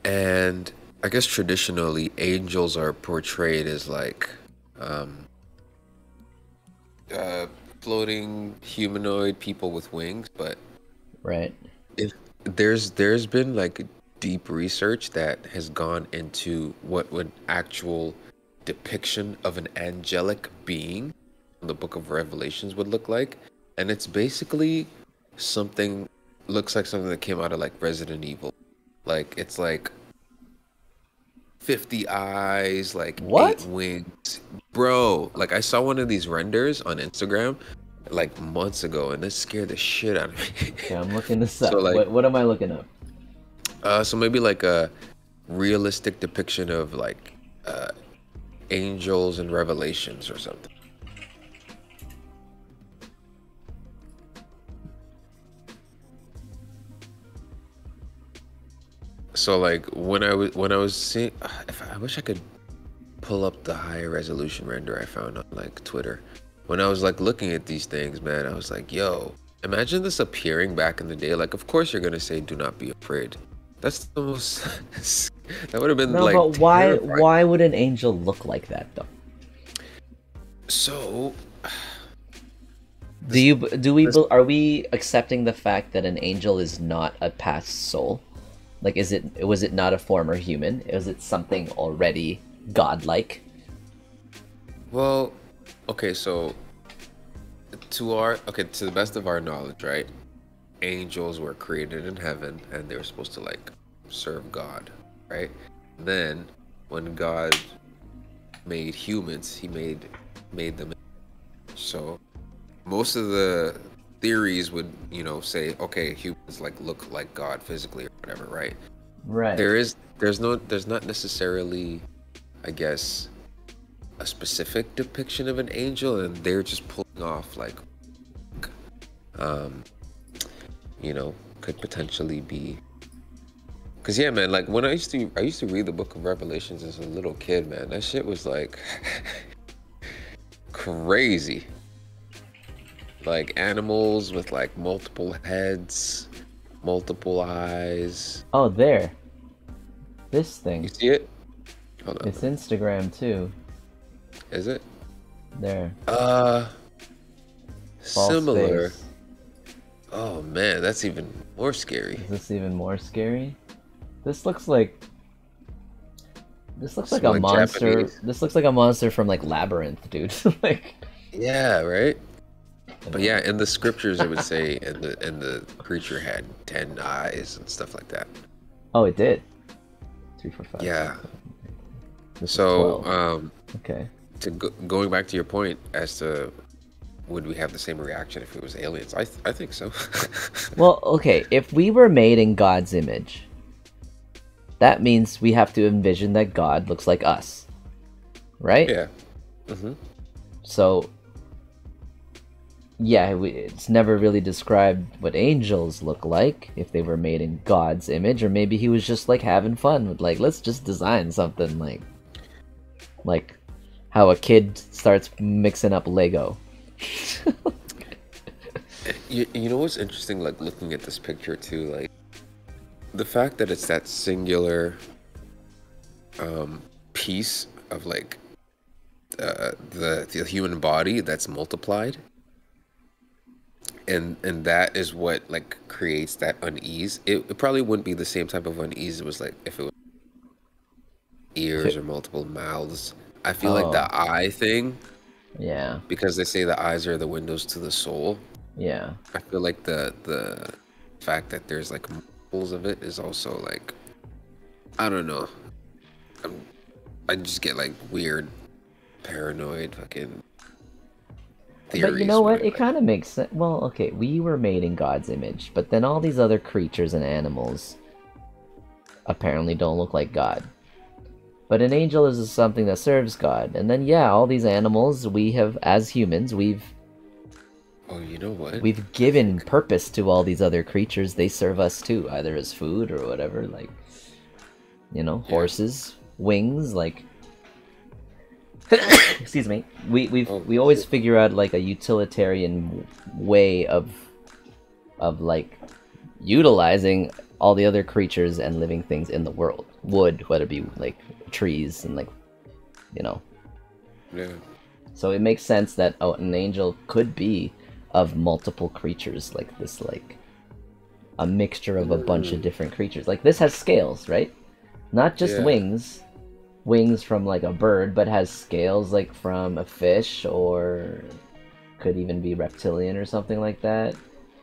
And I guess traditionally, angels are portrayed as like floating humanoid people with wings, but right. There's been like deep research that has gone into what an actual depiction of an angelic being in the Book of Revelations would look like, and it's basically looks like something that came out of like Resident Evil. Like it's like 50 eyes, like what? 8 wings, bro. Like I saw one of these renders on Instagram like months ago, and this scared the shit out of me. Okay, I'm looking this up. So, like, what am I looking up? So maybe like a realistic depiction of like angels and Revelations or something. So like when I was seeing, I wish I could pull up the higher resolution render I found on like Twitter. When I was like looking at these things, man, I was like, yo, imagine this appearing back in the day. Like, of course you're gonna say, "Do not be afraid." That's the most. That would have been no, like. but why would an angel look like that though? So. Are we accepting the fact that an angel is not a past soul? Like, was it not a former human? Is it something already godlike? Well, okay, so to the best of our knowledge, right? Angels were created in heaven and they were supposed to like serve God, right? Then when God made humans, he made them. So most of the theories would, say, okay, humans like look like God physically or whatever, right? Right. There's not necessarily, I guess, a specific depiction of an angel, and they're just pulling off like could potentially be, because yeah, man, like when I used to read the Book of Revelations as a little kid, man, that shit was like crazy. Like animals with like multiple heads, multiple eyes. Oh, there. This thing. You see it? Hold on. It's Instagram too. Is it? There. Similar. Face. Oh man, that's even more scary. Is this even more scary? This looks like a like monster. Japanese. This looks like a monster from like Labyrinth, dude. Like. Yeah, right. But yeah, in the scriptures it would say, and the creature had 10 eyes and stuff like that. Oh, it did. 3, 4, 5. Yeah. This is So 12. Okay. Going back to your point as to would we have the same reaction if it was aliens? I think so. Well, okay, if we were made in God's image, that means we have to envision that God looks like us, right? Yeah. Mm-hmm. So, yeah, it's never really described what angels look like if they were made in God's image, or maybe he was just like having fun with like, let's just design something like how a kid starts mixing up Lego. You know what's interesting, like looking at this picture too, like the fact that it's that singular piece of like the human body that's multiplied, and that is what like creates that unease. It probably wouldn't be the same type of unease it was like if it was ears or multiple mouths. I feel like the eye thing, Yeah. because they say the eyes are the windows to the soul. Yeah. I feel like the fact that there's like multiples of it is also like, I don't know. I just get like weird, paranoid fucking theories. But you know what? right? It kind of makes sense. Well, okay, we were made in God's image, but then all these other creatures and animals apparently don't look like God. But an angel is something that serves God. And then, yeah, all these animals, we have, as humans, Oh, you know what? we've given purpose to all these other creatures. They serve us too, either as food or whatever. Like, you know, horses, wings, like... Excuse me. We always figure out, like, a utilitarian way of like, utilizing all the other creatures and living things in the world. Wood, whether it be, like, trees and, like, you know. Yeah. So it makes sense that an angel could be of multiple creatures, like this, like a mixture of a bunch of different creatures. Like this has scales, right? Not just wings from like a bird, but has scales like from a fish, or could even be reptilian or something like that.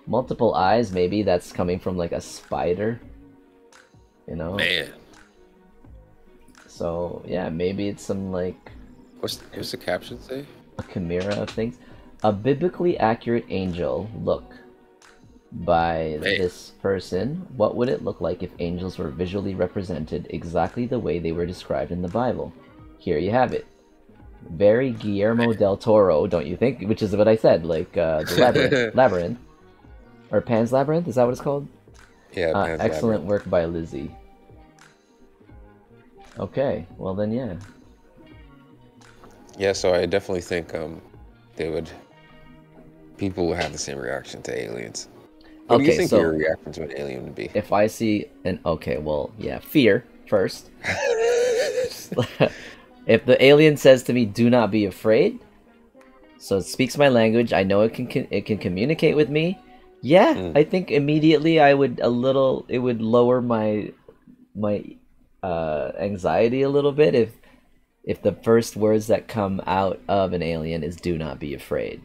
Multiple eyes, maybe that's coming from like a spider, you know? Man. So yeah, maybe it's some like What's the caption say? a chimera of things. A biblically accurate angel look by this person. What would it look like if angels were visually represented exactly the way they were described in the Bible? Here you have it. Very Guillermo del Toro, don't you think? Which is what I said, like the labyrinth. Or Pan's Labyrinth, is that what it's called? Yeah, Pan's excellent Labyrinth. work by Lizzie. Okay, well then, yeah. Yeah, so I definitely think people will have the same reaction to aliens. What do you think your reaction to an alien would be? If I see an... Okay, well, yeah, fear first. If the alien says to me, do not be afraid, so it speaks my language, I know it can communicate with me, yeah, I think immediately it would lower my anxiety a little bit if the first words that come out of an alien is do not be afraid.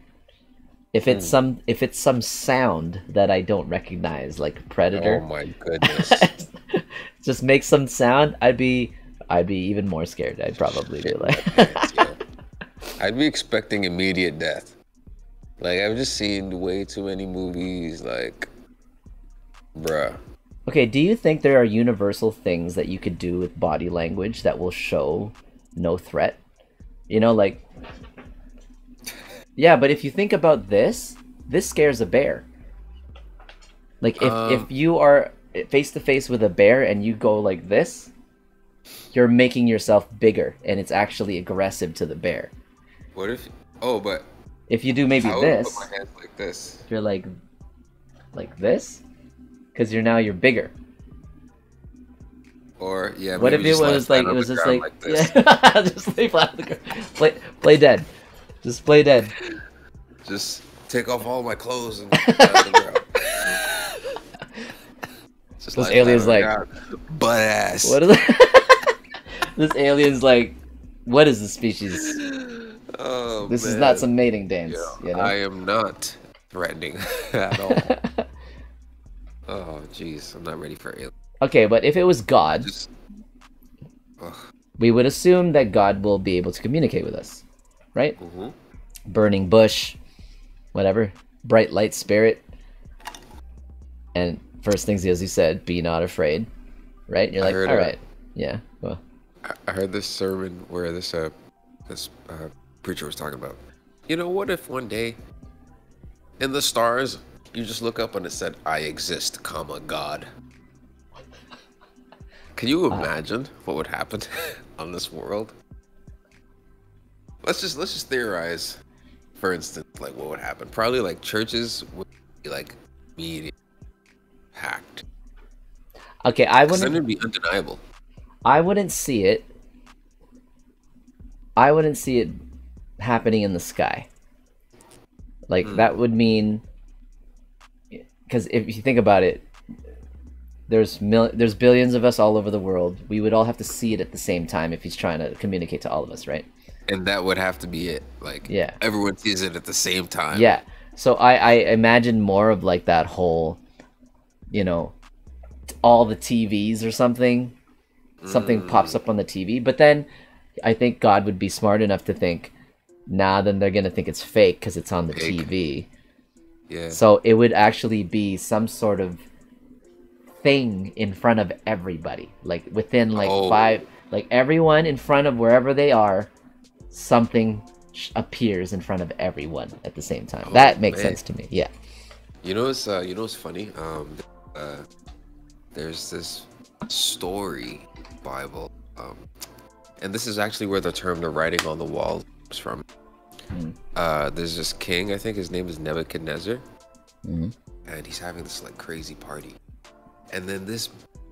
If it's some sound that I don't recognize, like Predator. Oh my goodness. Just make some sound, I'd be even more scared. I'd probably be like I'd be expecting immediate death. Like, I've just seen way too many movies, like, bruh. Okay, do you think there are universal things that you could do with body language that will show no threat? You know, like... Yeah, but if you think about this scares a bear. Like, if you are face to face with a bear and you go like this, you're making yourself bigger, and it's actually aggressive to the bear. What if... Oh, but... If you do maybe I would this... put my hands like this. You're like this? Because you're bigger. Or, yeah, what if it was like, it was just like this. Yeah, just lay flat on the ground. Play dead. Just play dead. Just take off all my clothes and lay on the ground. Just this alien's like, butt ass. What is it? This alien's like, what is the species? Oh, this man. is not some mating dance. Yeah, you know? I am not threatening at all. Oh, jeez, I'm not ready for aliens. Okay, but if it was God, we would assume that God will be able to communicate with us, right? Mm-hmm. Burning bush, whatever, bright light spirit, and first things as you said, be not afraid, right? You're like, all right, yeah. Well, I heard this sermon where this preacher was talking about, you know, what if one day in the stars you just look up and it said, "I exist, comma God." Can you imagine what would happen on this world? Let's just theorize. For instance, like what would happen? Probably like churches would be like immediately hacked. Okay, I wouldn't. Then it'd be undeniable. I wouldn't see it. I wouldn't see it happening in the sky. Like that would mean, because if you think about it, there's billions of us all over the world. We would all have to see it at the same time if he's trying to communicate to all of us, right? And that would have to be it. Like, yeah, everyone sees it at the same time. Yeah. So I imagine more of like that whole, you know, all the TVs or something. Something pops up on the TV. But then I think God would be smart enough to think, Nah, then they're gonna think it's fake because it's on the Fake. TV. Yeah. So it would actually be some sort of thing in front of everybody, like within like five, like everyone in front of wherever they are, something appears in front of everyone at the same time. That makes sense to me. Yeah. You know what's funny? There's this story Bible, and this is actually where the term "the writing on the wall" comes from. There's this king, I think his name is Nebuchadnezzar, and he's having this like crazy party, and then this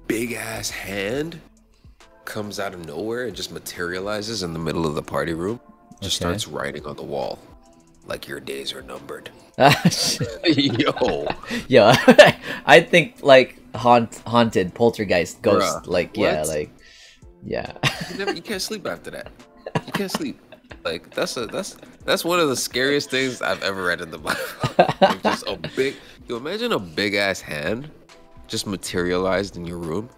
big ass hand comes out of nowhere and just materializes in the middle of the party room, just starts writing on the wall, like your days are numbered. Yo, I think like haunted poltergeist ghost. Bruh, like what? yeah, like yeah. You can't sleep after that. You can't sleep. Like that's one of the scariest things I've ever read in the Bible. Like, just a big. You imagine a big ass hand just materialized in your room.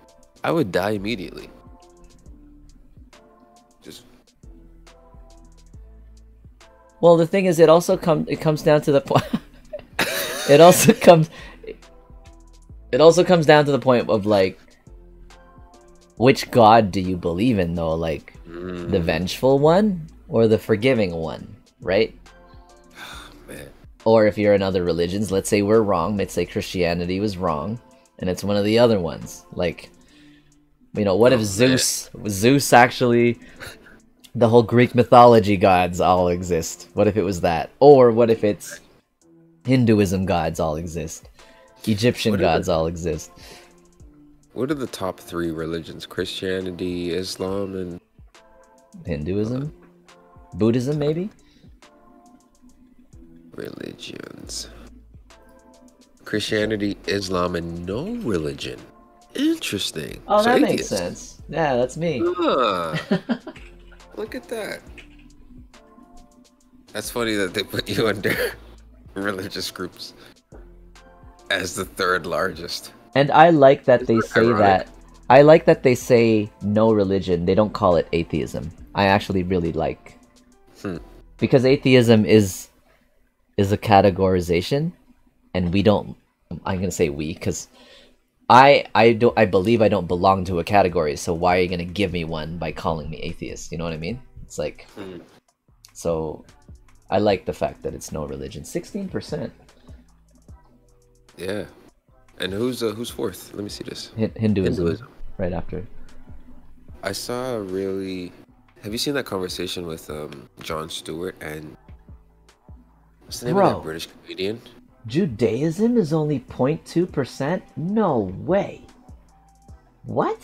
I would die immediately. Just. Well, the thing is, it comes down to the point. It also comes down to the point of like, which God do you believe in though? Like the vengeful one or the forgiving one, right? Man. Or if you're in other religions, let's say we're wrong. Let's say Christianity was wrong, and it's one of the other ones. Like, you know, what if Zeus actually? The whole Greek mythology gods all exist. What if it was that? Or what if it's Hinduism gods all exist? Egyptian gods all exist. What are the top 3 religions? Christianity, Islam, and Hinduism? Buddhism, maybe? Religions. Christianity, Islam, and no religion. Interesting. Oh, So that makes atheists. sense. Yeah, that's me. Look at that. That's funny that they put you under religious groups as the 3rd largest. And I like that they say ironic? that. I like that they say no religion. They don't call it atheism. I actually really like. Because atheism is a categorization, and we don't. I'm gonna say we because I believe I don't belong to a category. So why are you gonna give me one by calling me atheist? You know what I mean? It's like. So, I like the fact that it's no religion. 16%. Yeah. And who's 4th? Let me see this. Hinduism. Right after. I saw a really. Have you seen that conversation with Jon Stewart and what's the name of that British comedian? Judaism is only 0.2%? No way. What?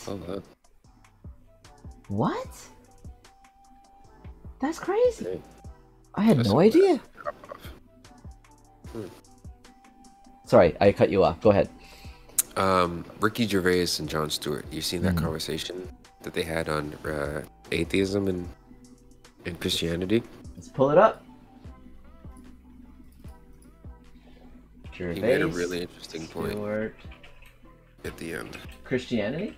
What? That's crazy. Okay. I had no idea. Sorry, I cut you off. Go ahead. Ricky Gervais and Jon Stewart. You seen that conversation that they had on atheism and Christianity? Let's pull it up. Gervais, He made a really interesting point Stewart. at the end. Christianity?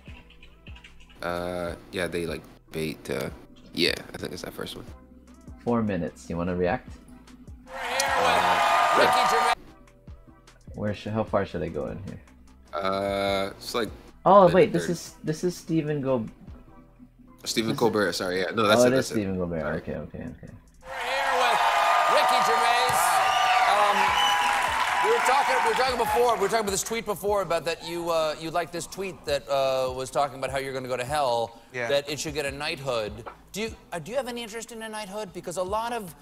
Yeah, they like bait. Yeah, I think it's that first one. 4 minutes. You want to react? How far should I go in here? It's like. Oh wait, this is Stephen Stephen Colbert. Sorry, yeah, no, that's it. It is That's Stephen it. Colbert. Sorry. Okay. We're here with Ricky Gervais. We were talking about this tweet before about that you liked this tweet that was talking about how you're going to go to hell. Yeah. That it should get a knighthood. Do you have any interest in a knighthood? Because a lot of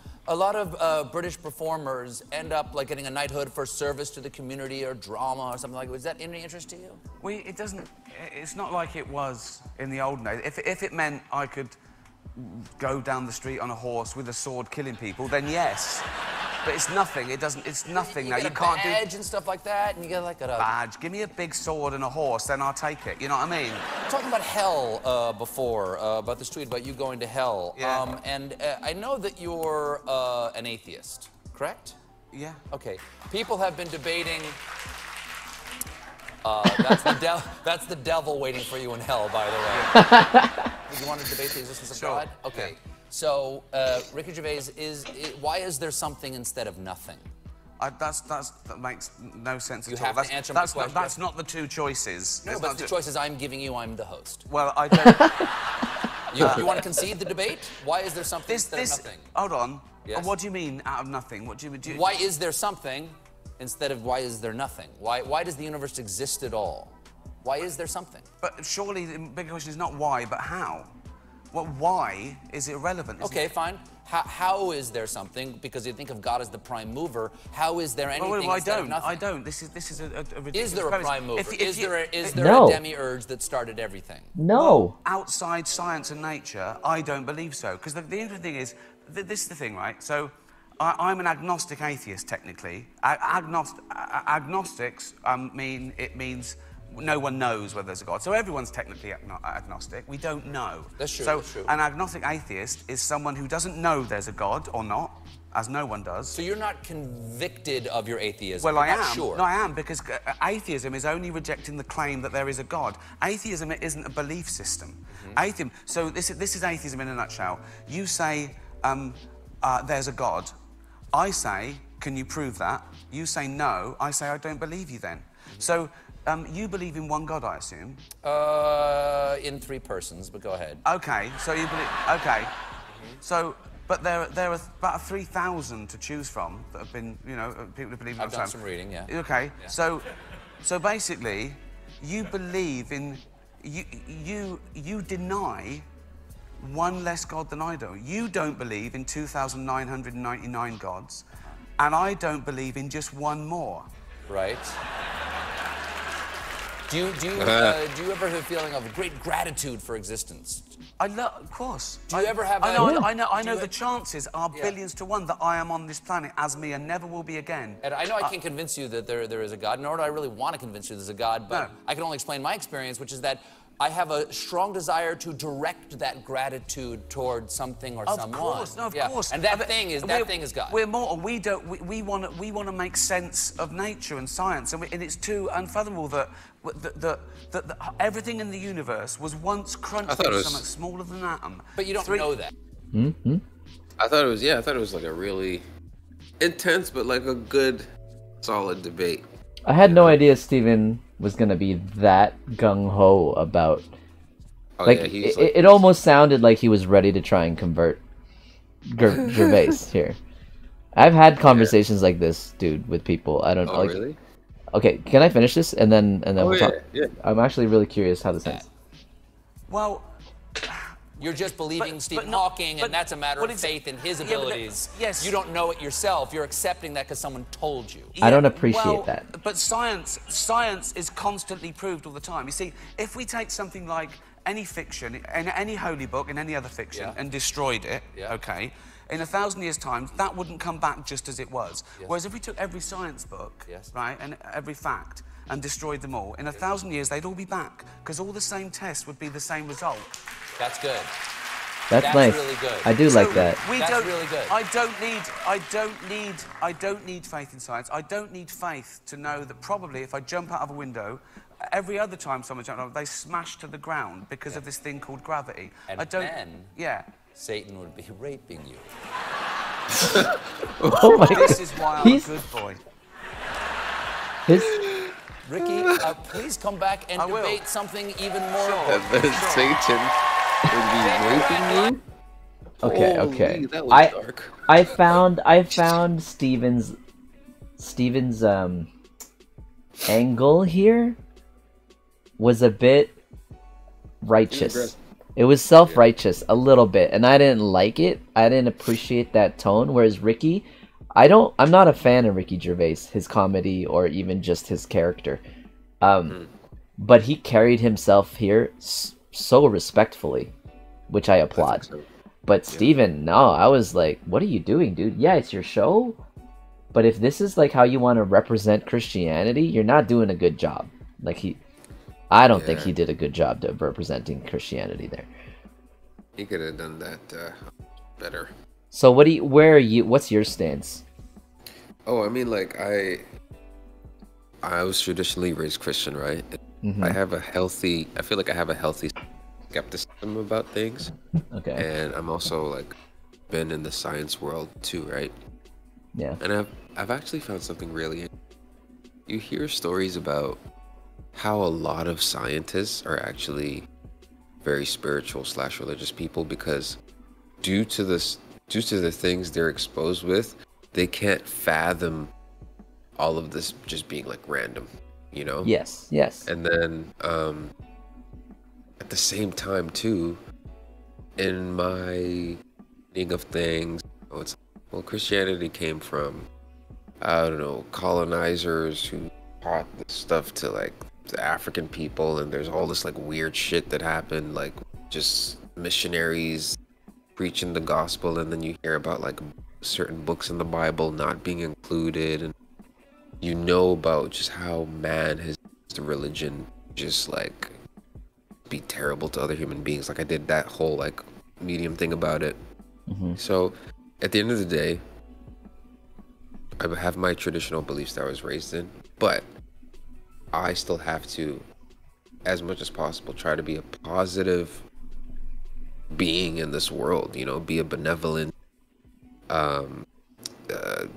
British performers end up like getting a knighthood for service to the community or drama or something like that. Is that any interest to you? Well, it doesn't. It's not like it was in the old days. If it meant I could go down the street on a horse with a sword killing people, then yes. But it's nothing. It doesn't. It's nothing now. You can't do badge and stuff like that, and you get like a badge. Give me a big sword and a horse, then I'll take it. You know what I mean? Talking about hell before, about this tweet about you going to hell. Yeah. And I know that you're an atheist, correct? Yeah. Okay. People have been debating. That's the devil waiting for you in hell, by the way. Did you want to debate the existence of God? Okay. So, Ricky Gervais, why is there something instead of nothing? That makes no sense You at all. have to answer my question. That's not the two choices. No, but the choices I'm giving you, I'm the host. Well, I don't... You want to concede the debate? Why is there something instead of nothing? Hold on. Yes? What do you mean, out of nothing? What do you... Why is there something instead of why is there nothing? Why does the universe exist at all? Why is there something? But surely the big question is not why, but how. Well, why is irrelevant? Okay, fine. How is there something? Because you think of God as the prime mover. How is there anything instead of nothing? I don't. This is a ridiculous Is there a premise. prime mover? Is there No. a demiurge that started everything? No. Well, outside science and nature, I don't believe so. Because the interesting thing is, this is the thing, right? So, I'm an agnostic atheist, technically. Agnostics means no one knows whether there's a God. So everyone's technically agnostic. We don't know. That's true, So that's true. an agnostic atheist is someone who doesn't know there's a God or not, as no one does. So you're not convicted of your atheism? Well, You're I not am. Sure. No, I am, because atheism is only rejecting the claim that there is a God. Atheism isn't a belief system. Atheism. So this is atheism in a nutshell. You say there's a God. I say, can you prove that? You say no. I say I don't believe you then. So you believe in one God, I assume? In three persons, but go ahead. Okay. So you believe. Okay. So. But there are about 3,000 to choose from that have been, people who believe in. I've done some reading, yeah. Okay, Yeah. so basically, you believe in, you deny one less God than I do. You don't believe in 2,999 gods, and I don't believe in just one more. Right. Do you ever have a feeling of great gratitude for existence? Of course. Do you ever have? I know the chances are billions to one that I am on this planet as me and never will be again. And I know I can't convince you that there is a God, nor do I really want to convince you there's a God, but No. I can only explain my experience, which is that I have a strong desire to direct that gratitude toward something or someone. Of course. And that thing is God. We're mortal. We want to make sense of nature and science, and it's too unfathomable that everything in the universe was once crunched into something smaller than an atom. But you don't know that. Mm-hmm. I thought it was like a really intense, but like a good, solid debate. I had no idea Steven was gonna be that gung-ho about... Oh, like, yeah, it almost sounded like he was ready to try and convert Gervais here. I've had conversations like this, dude, with people. I don't like... Really? Okay, can I finish this and then we'll talk? Yeah. I'm actually really curious how this ends. Well, You're just believing But Stephen no- Hawking, but and that's a matter what of is- faith in his Yeah, but abilities. yes. You don't know it yourself. You're accepting that because someone told you. I don't appreciate that. But science is constantly proved all the time. You see, if we take something like any fiction, any holy book, in any other fiction, Yeah. and destroyed it, Yeah. okay, in 1,000 years' time, that wouldn't come back just as it was. Yes. Whereas if we took every science book, Yes. right, and every fact, and destroyed them all, in 1,000 years, they'd all be back, because all the same tests would be the same result. That's good. That's nice. really good. I do like that. That's really good. I don't need faith in science. I don't need faith to know that probably if I jump out of a window, every other time someone jumps out, they smash to the ground because of this thing called gravity. And I don't. then- Yeah. Satan would be raping you. Oh my This god. is why I'm He's- a good boy. His... Ricky, please come back and I will. debate something even more. Satan would be raping you? Okay, Holy, okay. that was dark. I found Steven's angle here was a bit righteous. It was self-righteous a little bit, and I didn't like it. I didn't appreciate that tone. Whereas Ricky, I'm not a fan of Ricky Gervais, his comedy, or even just his character. But he carried himself here so respectfully, which I applaud. So. But Steven, no, I was like, what are you doing, dude? Yeah, it's your show, but if this is like how you want to represent Christianity, you're not doing a good job. Like I don't think he did a good job of representing Christianity there. He could have done that better. So what's your stance? Oh, I mean, like I was traditionally raised Christian, right? Mm-hmm. I feel like I have a healthy skepticism about things. Okay. And I'm also like been in the science world too, right? Yeah. And I've actually found something really. You hear stories about how a lot of scientists are actually very spiritual / religious people because due to the things they're exposed with, they can't fathom all of this just being like random, you know? Yes. Yes. And then at the same time too, in my meaning of things, it's well, Christianity came from, I don't know, colonizers who taught this stuff to like the African people, and there's all this like weird shit that happened, like just missionaries preaching the gospel, and then you hear about like certain books in the Bible not being included, and you know about just how man has used religion just like be terrible to other human beings. Like I did that whole like Medium thing about it. So at the end of the day, I have my traditional beliefs that I was raised in, but I still have to, as much as possible, try to be a positive being in this world, you know, be a benevolent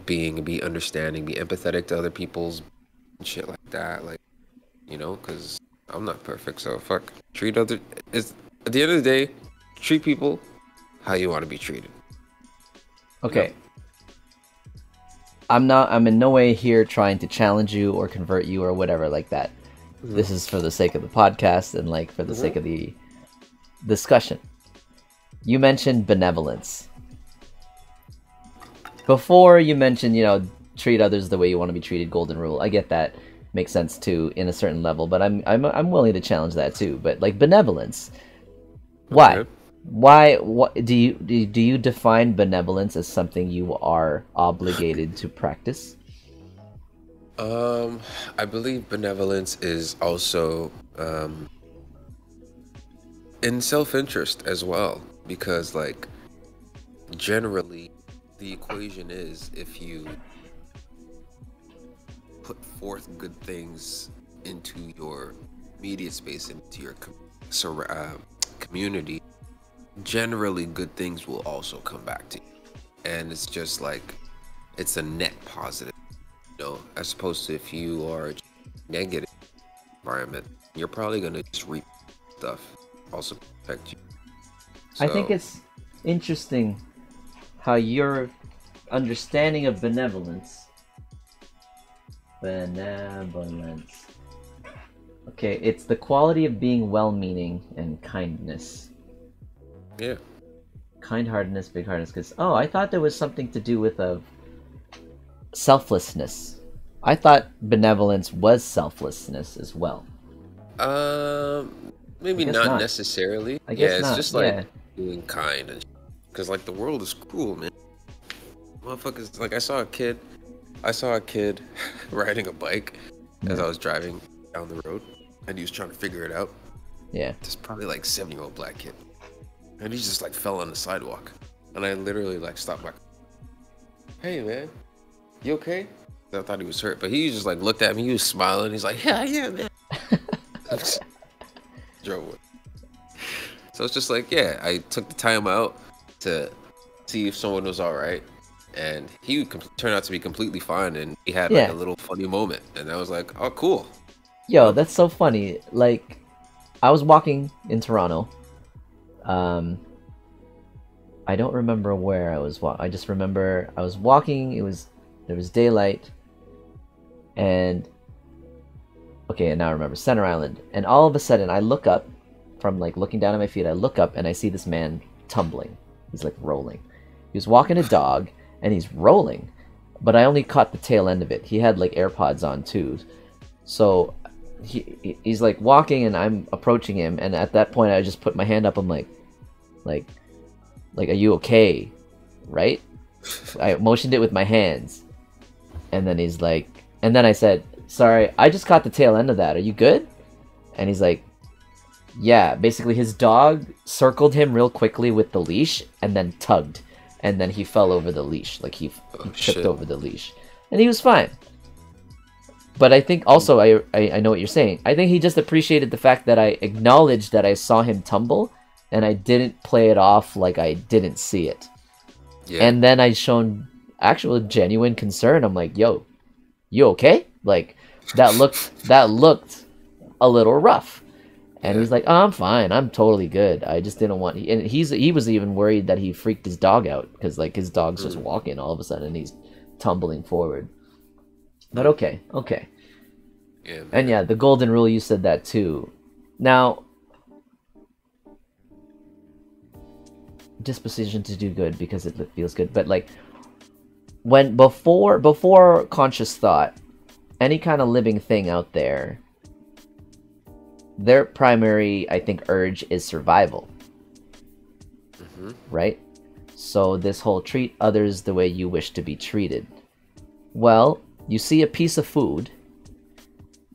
being, be understanding, be empathetic to other people's shit like that, like, you know, because I'm not perfect, so fuck, treat other, it's, at the end of the day, treat people how you want to be treated. Okay. I'm in no way here trying to challenge you or convert you or whatever like that. This is for the sake of the podcast and like for the sake of the discussion. You mentioned benevolence. Before you mentioned, you know, treat others the way you want to be treated, golden rule. I get that. Makes sense too in a certain level, but I'm willing to challenge that too. But like benevolence. Why? Okay. Why? What do you define benevolence as something you are obligated to practice? I believe benevolence is also in self-interest as well, because like generally the equation is if you put forth good things into your immediate space, into your community, generally good things will also come back to you. And it's just like, it's a net positive, you know, as opposed to if you are negative environment, you're probably gonna just reap stuff also affect you. I think it's interesting how your understanding of benevolence. Okay, it's the quality of being well-meaning and kindness. Yeah. Kind-heartedness, big-heartedness. Because I thought there was something to do with selflessness. I thought benevolence was selflessness as well. Maybe not necessarily. I guess it's not, just like yeah. being kind, and because like the world is cruel, man. Motherfuckers, like I saw a kid riding a bike as I was driving down the road, and he was trying to figure it out. Yeah. This probably like 7-year-old black kid, and he just like fell on the sidewalk, and I literally like stopped my. Hey man, you okay? I thought he was hurt, but he just like looked at me. He was smiling. He's like, yeah, man. I just drove away. So it's just like, yeah, I took the time out to see if someone was all right, and he turned out to be completely fine, and he had like a little funny moment, and I was like, oh, cool. Yo, that's so funny. Like, I was walking in Toronto. I don't remember where I was I just remember I was walking. There was daylight, and okay, and now I remember Center Island. And all of a sudden, I look up from like looking down at my feet. I look up and I see this man tumbling. He's like rolling. He was walking a dog, and he's rolling, but I only caught the tail end of it. He had like AirPods on too, so he's like walking, and I'm approaching him. And at that point, I just put my hand up. I'm like, are you okay? Right? I motioned it with my hands, and then he's like, and then I said, sorry, I just caught the tail end of that. Are you good? And he's like, yeah. Basically, his dog circled him real quickly with the leash and then tugged, and then he fell over the leash. Like he tripped over the leash, and he was fine. But I think also I know what you're saying. I think he just appreciated the fact that I acknowledged that I saw him tumble, and I didn't play it off like I didn't see it. Yeah. And then I shown actual genuine concern. I'm like, "Yo, you okay?" Like that looked a little rough. And he's like, "Oh, I'm fine. I'm totally good. I just didn't want." And he was even worried that he freaked his dog out because like his dog's just walking all of a sudden and he's tumbling forward. But okay. Yeah, And yeah, the golden rule, you said that too. Now, disposition to do good because it feels good. But like when before conscious thought, any kind of living thing out there, their primary, I think, urge is survival. Right? So this whole treat others the way you wish to be treated. Well, you see a piece of food,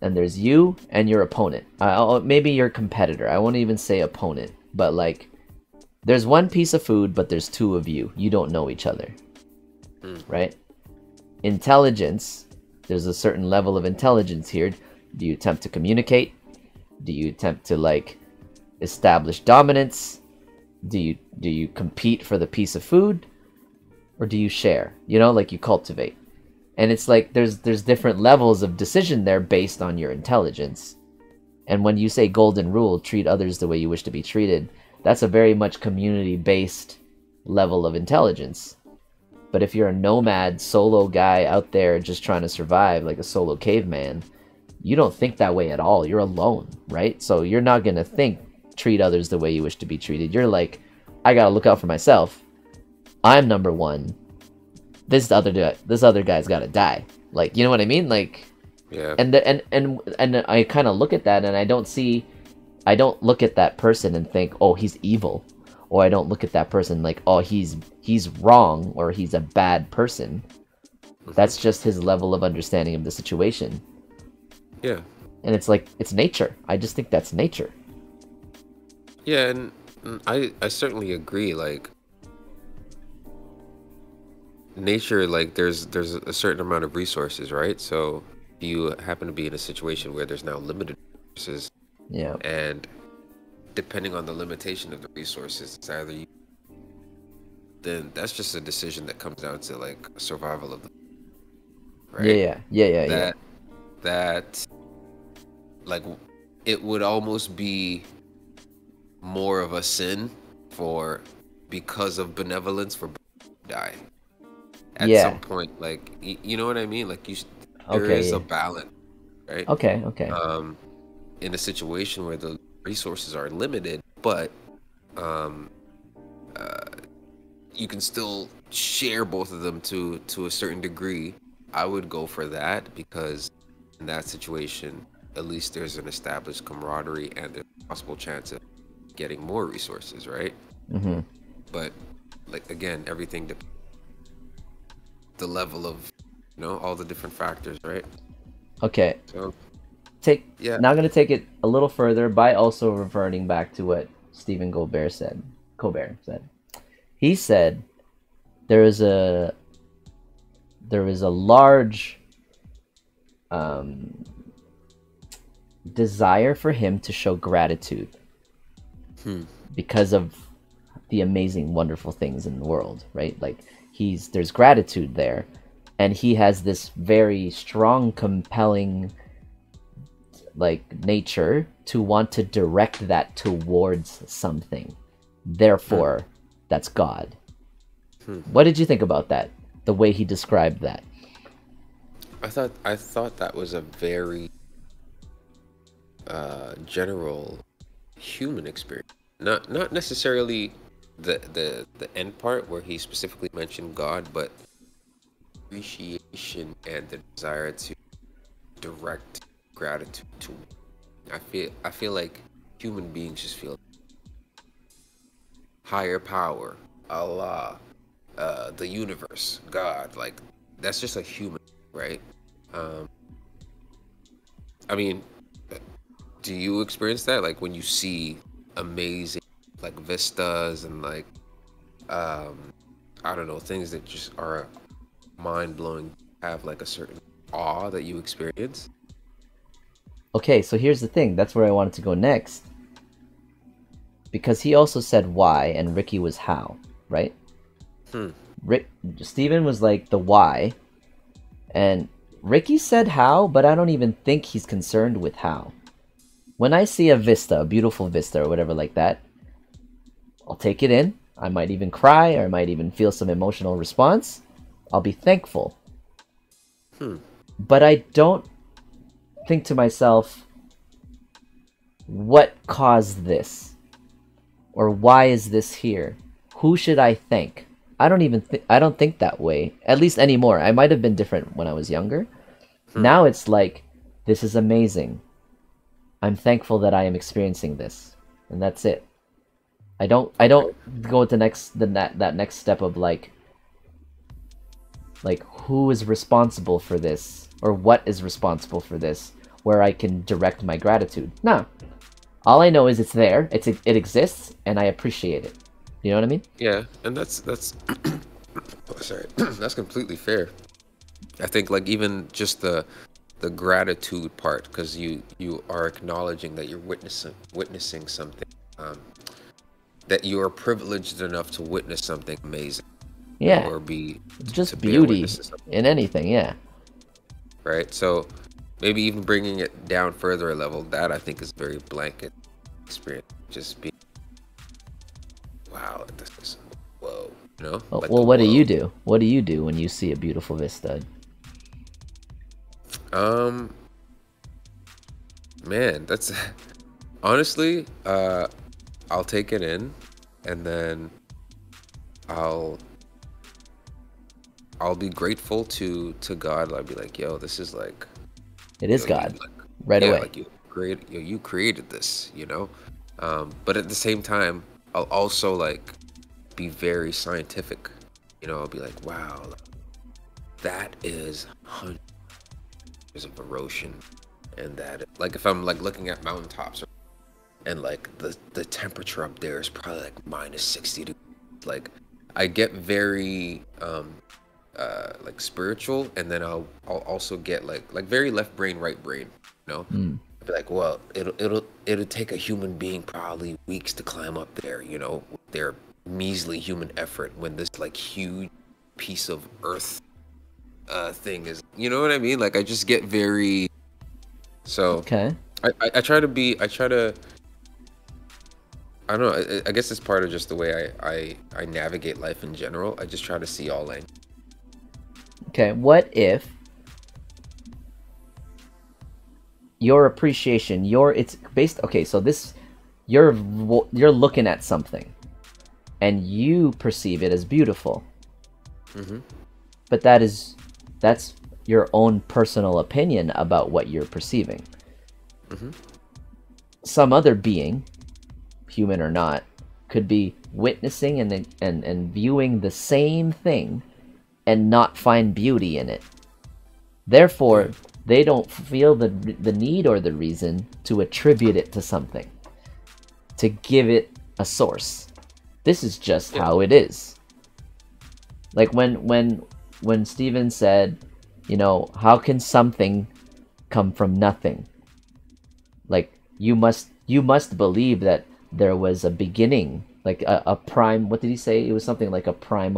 and there's you and your opponent. Maybe your competitor. I won't even say opponent, but like, there's one piece of food, but there's two of you. You don't know each other, right? Intelligence. There's a certain level of intelligence here. Do you attempt to communicate? Do you attempt to like establish dominance? Do you compete for the piece of food, or do you share? You know, like you cultivate. And it's like there's different levels of decision there based on your intelligence. And when you say golden rule, treat others the way you wish to be treated, that's a very much community-based level of intelligence. But if you're a nomad solo guy out there just trying to survive like a solo caveman, you don't think that way at all. You're alone, right? So you're not going to think treat others the way you wish to be treated. You're like, I got to look out for myself. I'm number one. This other guy's got to die. Like, you know what I mean? Like, yeah. And I kind of look at that, and I don't look at that person and think, oh, he's evil, or I don't look at that person like, oh, he's wrong, or he's a bad person. That's just his level of understanding of the situation. Yeah. And it's like, it's nature. I just think that's nature. Yeah, and I certainly agree. Like, nature, like there's a certain amount of resources, right? So you happen to be in a situation where there's now limited resources. Yeah. And depending on the limitation of the resources, it's either you, then that's just a decision that comes down to like survival of the, right? Yeah. That like it would almost be more of a sin because of benevolence for die at some point. Like, you know what I mean? Like there is a balance, right? Okay. In a situation where the resources are limited, but you can still share both of them to a certain degree, I would go for that, because in that situation, at least there's an established camaraderie and there's a possible chance of getting more resources, right? But like, again, everything depends the level of, all the different factors, right? Okay. So now I'm gonna take it a little further by also reverting back to what Stephen Colbert said. He said there is a large desire for him to show gratitude because of the amazing, wonderful things in the world, right? Like, there's gratitude there, and he has this very strong, compelling like nature to want to direct that towards something. Therefore, that's God. What did you think about that? The way he described that? I thought that was a very general human experience. Not necessarily the end part where he specifically mentioned God, but appreciation and the desire to direct gratitude to. I feel like human beings just feel higher power, Allah, the universe, God. Like, that's just a human, right? I mean, do you experience that? Like, when you see amazing like vistas and like I don't know, things that just are mind blowing, have like a certain awe that you experience? Okay, so here's the thing. That's where I wanted to go next. Because he also said why, and Ricky was how, right? Steven was like the why, and Ricky said how, but I don't even think he's concerned with how. When I see a vista, a beautiful vista or whatever like that, I'll take it in. I might even cry, or I might even feel some emotional response. I'll be thankful. But I don't think to myself, what caused this? Or why is this here? Who should I thank? I don't think that way, at least anymore. I might have been different when I was younger. Now it's like, this is amazing. I'm thankful that I am experiencing this, and that's it. I don't go to that next step of like who is responsible for this, or what is responsible for this, where I can direct my gratitude. No. All I know is it's there, it exists, and I appreciate it. You know what I mean? Yeah, and that's oh, sorry. That's completely fair. I think like even just the gratitude part, because you are acknowledging that you're witnessing something, that you are privileged enough to witness something amazing. Yeah. Or be just beauty in anything, yeah. Right. So maybe even bringing it down further a level, that I think is very blanket experience. Just be, wow, this is, whoa, you know? Well, like what do you do? What do you do when you see a beautiful vista? Man, that's honestly, I'll take it in, and then I'll be grateful to God. I'll be like, yo, this is like, it is God, like, right away. Like you created this, you know. But at the same time, I'll also like be very scientific. You know, I'll be like, wow, that is hundreds of erosion, and that, like, if I'm like looking at mountaintops, and like the temperature up there is probably like minus 60 degrees. Like, I get very like spiritual, and then I'll also get like very left brain, right brain, you know. I'll be like, well, it'll take a human being probably weeks to climb up there, you know, with their measly human effort, when this like huge piece of earth thing is, you know what I mean? Like, I just get very, so okay. I try to I don't know, I guess it's part of just the way I navigate life in general. I just try to see all angles. Okay, what if your appreciation, it's based, okay, so this, you're looking at something and you perceive it as beautiful. But that's your own personal opinion about what you're perceiving. Some other being, human or not, could be witnessing and viewing the same thing and not find beauty in it. Therefore, they don't feel the need or the reason to attribute it to something, to give it a source. This is just how it is. Like when Steven said, you know, how can something come from nothing? Like, you must believe that there was a beginning, like a prime, what did he say? It was something like a prime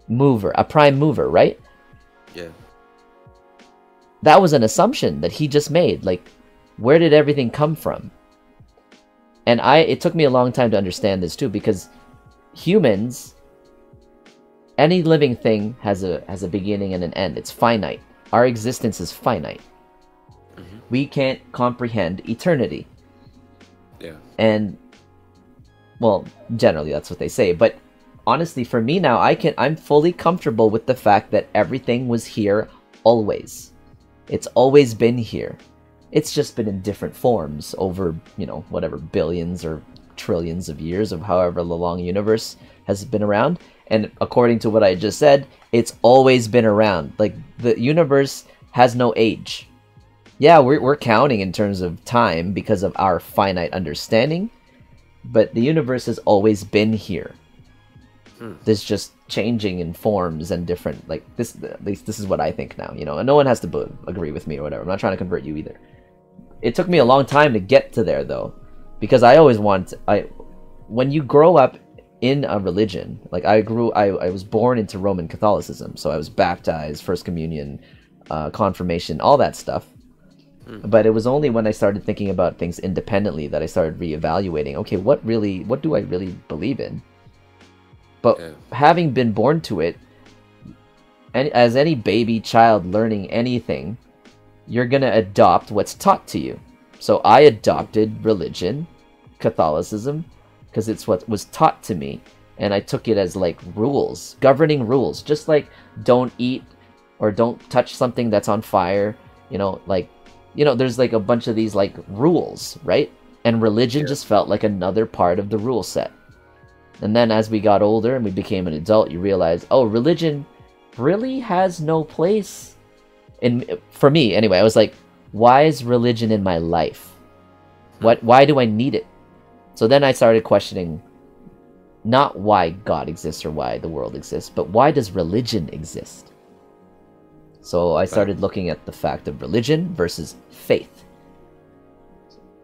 mover, right? Yeah. That was an assumption that he just made. Like, where did everything come from? And it took me a long time to understand this too, because humans, any living thing has a beginning and an end. It's finite. Our existence is finite. We can't comprehend eternity. Yeah. And, well, generally that's what they say. But honestly, for me now, I'm fully comfortable with the fact that everything was here always. It's always been here. It's just been in different forms over, you know, whatever, billions or trillions of years of however the long universe has been around. And according to what I just said, it's always been around. Like, the universe has no age. Yeah, we're counting in terms of time because of our finite understanding, but the universe has always been here. There's just changing in forms and different, like this. At least this is what I think now, you know. And no one has to agree with me or whatever. I'm not trying to convert you either. It took me a long time to get to there though, because I always when you grow up in a religion, like I was born into Roman Catholicism, so I was baptized, First Communion, confirmation, all that stuff. But it was only when I started thinking about things independently that I started reevaluating, okay, what do I really believe in? But having been born to it, and as any baby child learning anything, you're going to adopt what's taught to you. So I adopted religion, Catholicism, because it's what was taught to me. And I took it as like rules, governing rules, just like don't eat or don't touch something that's on fire, you know, like, you know, there's like a bunch of these like rules, right? And religion just felt like another part of the rule set. And then as we got older and we became an adult, you realize, oh, religion really has no place. And for me, anyway, I was like, why is religion in my life? Why do I need it? So then I started questioning not why God exists or why the world exists, but why does religion exist? So I started looking at the fact of religion versus faith.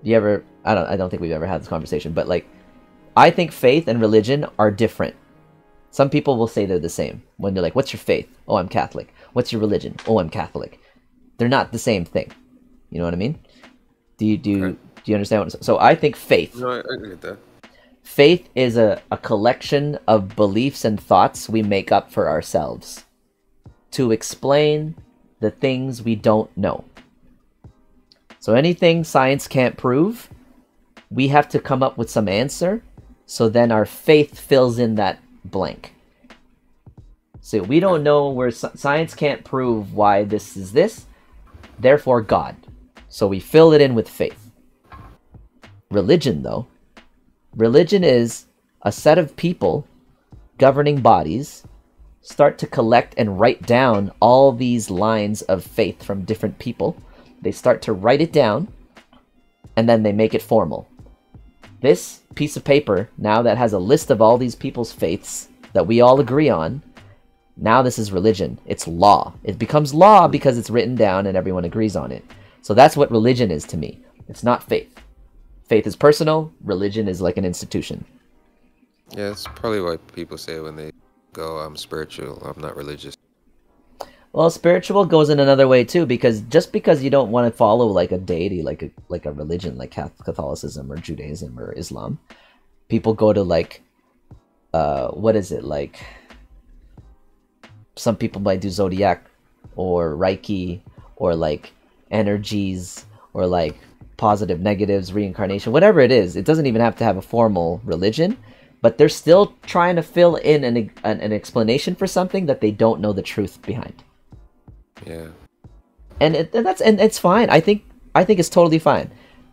You ever, I don't think we've ever had this conversation, but like, I think faith and religion are different. Some people will say they're the same. When they're like, what's your faith? Oh, I'm Catholic. What's your religion? Oh, I'm Catholic. They're not the same thing. You know what I mean? Do you understand what I'm saying? So I think faith. No, I get that. Faith is a collection of beliefs and thoughts we make up for ourselves to explain the things we don't know. So anything science can't prove, we have to come up with some answer, so then our faith fills in that blank. So we don't know where science can't prove why this is this, therefore God. So we fill it in with faith. Religion, though, religion is a set of people governing bodies start to collect and write down all these lines of faith from different people. They start to write it down, and then they make it formal. This piece of paper, now that has a list of all these people's faiths that we all agree on, now this is religion. It's law. It becomes law because it's written down and everyone agrees on it. So that's what religion is to me. It's not faith. Faith is personal. Religion is like an institution. Yeah, that's probably what people say when they go, I'm spiritual, I'm not religious. Well, spiritual goes in another way too, because just because you don't want to follow like a deity, like a religion, like Catholicism or Judaism or Islam, people go to like, what is it, like, some people might do zodiac or Reiki or like energies or like positive, negatives, reincarnation, whatever it is. It doesn't even have to have a formal religion, but they're still trying to fill in an explanation for something that they don't know the truth behind. Yeah. And it's fine. I think it's totally fine.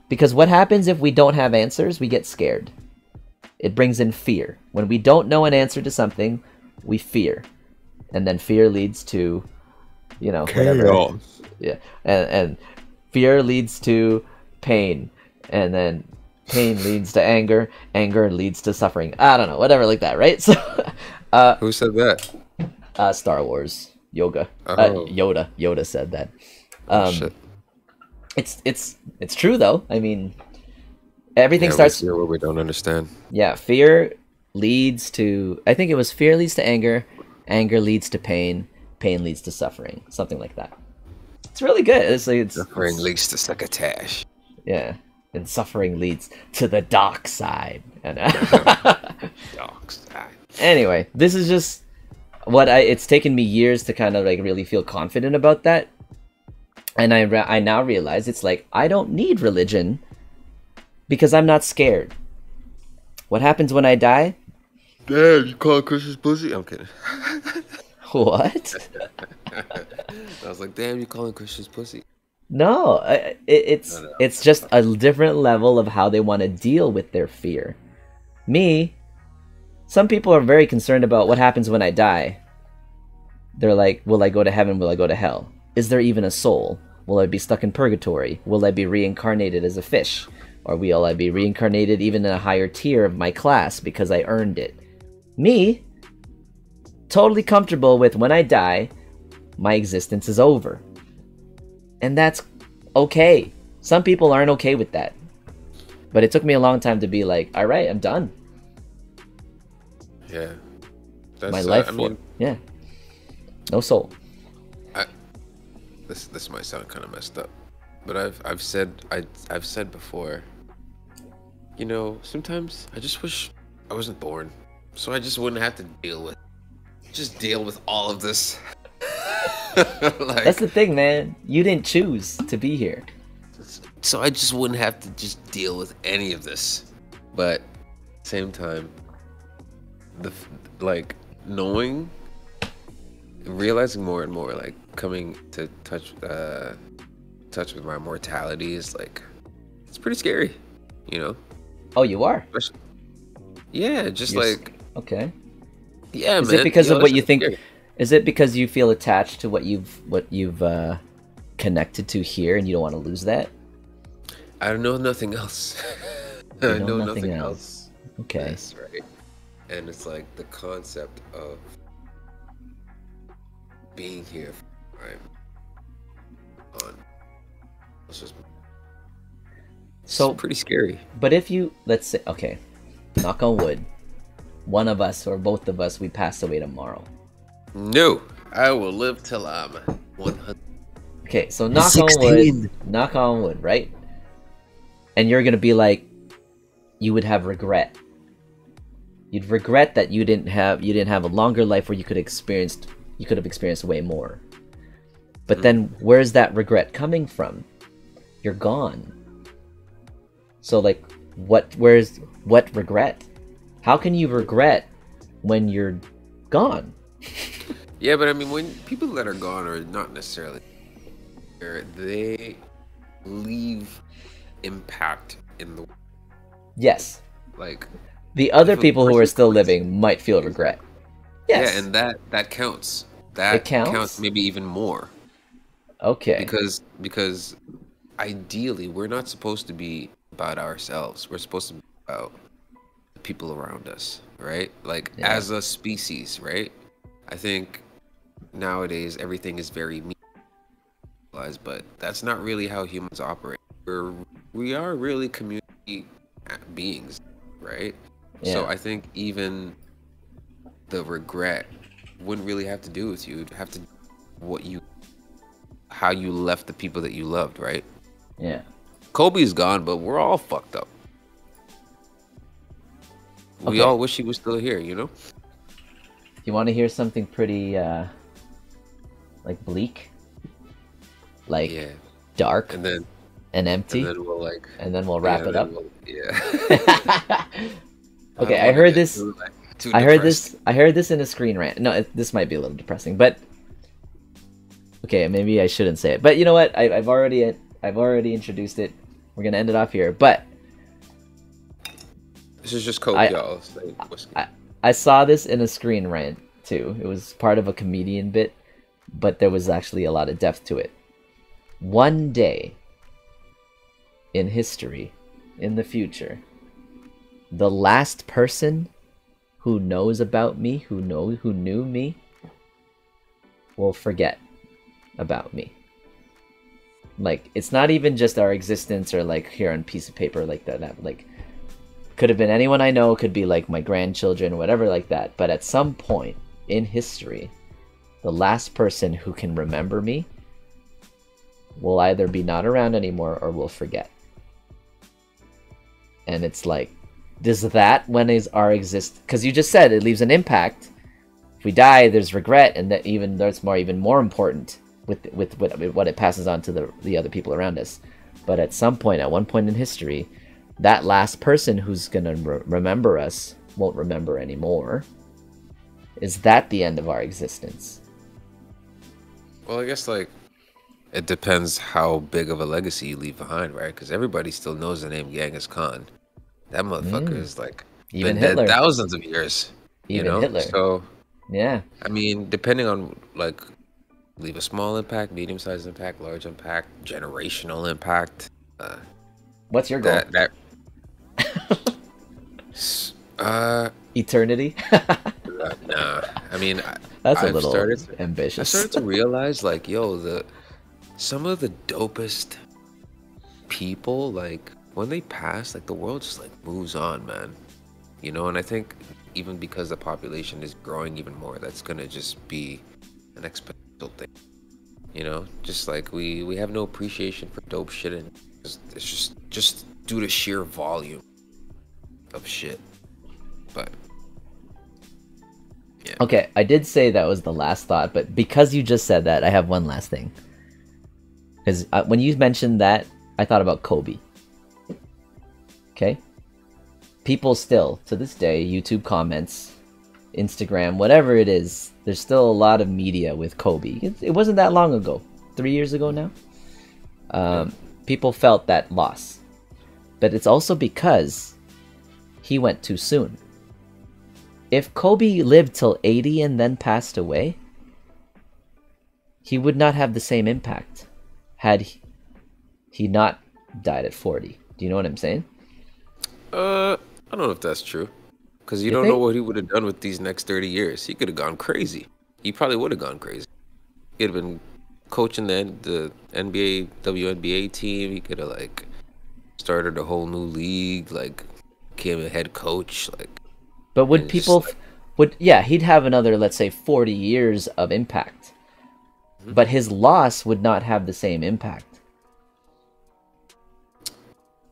Because what happens if we don't have answers? We get scared. It brings in fear. When we don't know an answer to something, we fear. And then fear leads to, you know, whatever. Chaos. Yeah. And fear leads to pain. And then pain leads to anger. Anger leads to suffering. I don't know. Whatever like that, right? So, who said that? Star Wars. Yoga. Oh. Yoda said that. Shit. It's true though. I mean, everything starts. Fear what we don't understand. Yeah, fear leads to. I think it was fear leads to anger. Anger leads to pain. Pain leads to suffering. Something like that. It's really good. Suffering leads to succotash. Yeah, and suffering leads to the dark side. Dark side. Anyway, this is just it's taken me years to kind of like really feel confident about that. And I now realize it's like, I don't need religion because I'm not scared. What happens when I die? Damn, you call Christians pussy? I'm kidding. What? I was like, damn, you calling Christians pussy? No, it's just a different level of how they want to deal with their fear. Me, some people are very concerned about what happens when I die. They're like, will I go to heaven? Will I go to hell? Is there even a soul? Will I be stuck in purgatory? Will I be reincarnated as a fish? Or will I be reincarnated even in a higher tier of my class because I earned it? Me, totally comfortable with when I die, my existence is over. And that's okay. Some people aren't okay with that. But it took me a long time to be like, all right, I'm done. Yeah. That's, My life, I mean, yeah. No soul. This might sound kind of messed up, but I've said before, you know, sometimes I just wish I wasn't born, so I just wouldn't have to deal with all of this. Like, that's the thing, man. You didn't choose to be here. so I just wouldn't have to just deal with any of this. But at the same time, knowing, realizing more and more, like coming to touch with my mortality is like, it's pretty scary, you know? Oh, you are? Yeah, just You're like, okay. Yeah, is man. It because of what you think? Scary. Is it because you feel attached to what you've connected to here, and you don't want to lose that? I know nothing else. You I know nothing else. Okay. That's right. And it's like the concept of being here. It's just So pretty scary. But if you, let's say, okay, knock on wood, one of us or both of us, we pass away tomorrow. No, I will live till I'm 100. Okay, so knock on wood, right? And you're gonna be like, you would have regret. You'd regret that you didn't have a longer life where you could have experienced way more. But then where's that regret coming from? You're gone. So like, what regret? How can you regret when you're gone? Yeah, but I mean, when people that are gone are not necessarily there, they leave impact in the world. Yes. Like, the other people who are still living might feel regret. Yes. Yeah, and that counts. That counts maybe even more. Okay. Because ideally, we're not supposed to be about ourselves. We're supposed to be about the people around us, right? Like, as a species, right? I think nowadays everything is very medialized, but that's not really how humans operate. We are really community beings, right? Yeah. So I think even the regret wouldn't really have to do with you. It'd have to do how you left the people that you loved, right? Yeah. Kobe's gone, but we're all fucked up. We all wish he was still here, you know? You want to hear something pretty like bleak? Like dark and empty? And then we'll wrap it up. Yeah. Okay, I heard this in a screen rant. No, this might be a little depressing, but okay, maybe I shouldn't say it. But you know what? I've already introduced it. We're gonna end it off here. But this is just Coke, y'all. I saw this in a screen rant too. It was part of a comedian bit, but there was actually a lot of depth to it. One day in history, in the future, the last person who knows about me, who knew me, will forget about me. Like, it's not even just our existence or like here on a piece of paper like that. Like, could have been anyone I know, could be like my grandchildren, whatever like that. But at some point in history, the last person who can remember me will either be not around anymore or will forget. And it's like, does that, when is our exist? Because you just said it leaves an impact. If we die, there's regret, and that that's even more important with what it passes on to the other people around us. But at one point in history, that last person who's gonna remember us won't remember anymore. Is that the end of our existence? Well, I guess like it depends how big of a legacy you leave behind, right? Because everybody still knows the name Genghis Khan. That motherfucker is like even been Hitler. Dead thousands of years. Even Hitler. So yeah. I mean, depending on like, leave a small impact, medium-sized impact, large impact, generational impact. What's your goal? Eternity. Eternity. Nah. I mean, That's a I've little started I ambitious. started to realize, like, yo, some of the dopest people, like, when they pass, like, the world just like moves on, man. You know, and I think even because the population is growing even more, that's gonna just be an exponential thing. You know, just like we have no appreciation for dope shit, and it's just due to sheer volume of shit. But yeah. Okay, I did say that was the last thought, but because you just said that, I have one last thing. Because when you mentioned that, I thought about Kobe. Okay? People still, to this day, YouTube comments, Instagram, whatever it is, there's still a lot of media with Kobe. It wasn't that long ago. 3 years ago now. People felt that loss. But it's also because he went too soon. If Kobe lived till 80 and then passed away, he would not have the same impact had he not died at 40. Do you know what I'm saying? I don't know if that's true. Because you don't know what he would have done with these next 30 years. He could have gone crazy. He probably would have gone crazy. He'd have been coaching the NBA, WNBA team. He could have, like, started a whole new league, like, became a head coach, like. But would people he'd have another, let's say, 40 years of impact. But his loss would not have the same impact.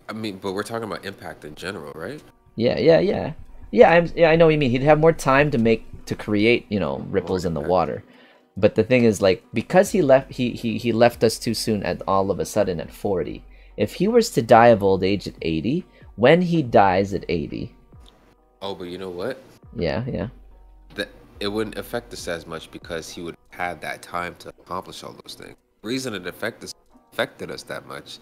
I mean, but we're talking about impact in general, right? Yeah, I know what you mean. He'd have more time to create, you know, ripples in the water. But the thing is, like, because he left us too soon at all of a sudden at 40. If he was to die of old age at 80, when he dies at 80. Oh, but you know what? Yeah. That it wouldn't affect us as much because he would have had that time to accomplish all those things. The reason it affected us that much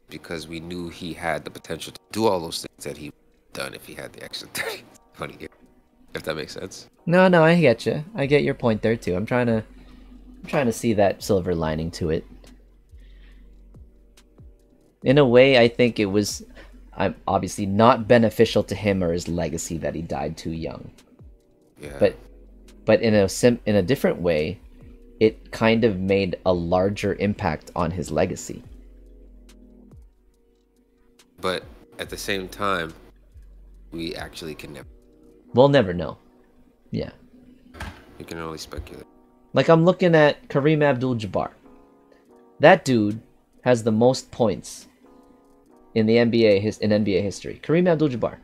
because we knew he had the potential to do all those things that he would have done if he had the extra 30, 20 years. If that makes sense. No, I get you. I get your point there too. I'm trying to see that silver lining to it. In a way, I think it was obviously not beneficial to him or his legacy that he died too young. Yeah. But in a different way, it kind of made a larger impact on his legacy. But at the same time, we actually can never. We'll never know. Yeah. We can only speculate. Like, I'm looking at Kareem Abdul-Jabbar. That dude has the most points in the NBA in NBA history. Kareem Abdul-Jabbar.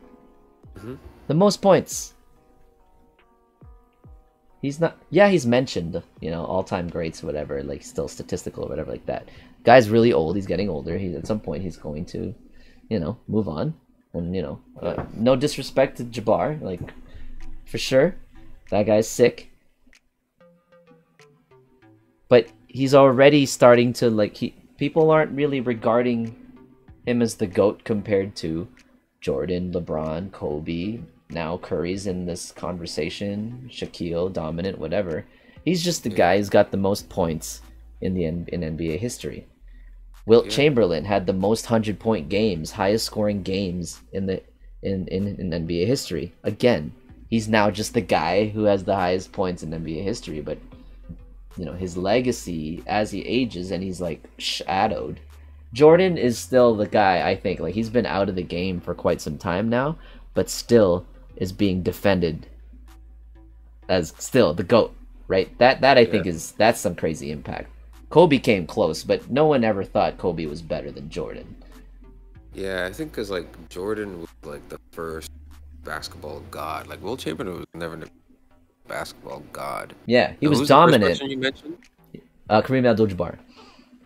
The most points. He's not. Yeah, he's mentioned. You know, all-time greats, whatever. Like, still statistical or whatever like that. Guy's really old. He's getting older. At some point he's going to, you know, move on. And, you know, no disrespect to Jabbar, like, for sure, that guy's sick. But he's already starting to, like, people aren't really regarding him as the GOAT compared to Jordan, LeBron, Kobe. Now Curry's in this conversation, Shaquille, dominant, whatever. He's just the guy who's got the most points in NBA history. Wilt Chamberlain had the most 100-point games, highest scoring games in NBA history. Again, he's now just the guy who has the highest points in NBA history, but you know, his legacy as he ages and he's like shadowed. Jordan is still the guy, I think, like, he's been out of the game for quite some time now, but still is being defended as still the GOAT, right? That I think that's some crazy impact. Kobe came close, but no one ever thought Kobe was better than Jordan. Yeah, I think because, like, Jordan was, like, the first basketball god. Like, Wilt Chamberlain was never a basketball god. Yeah, he was who's dominant. The first person you mentioned? Kareem Abdul-Jabbar.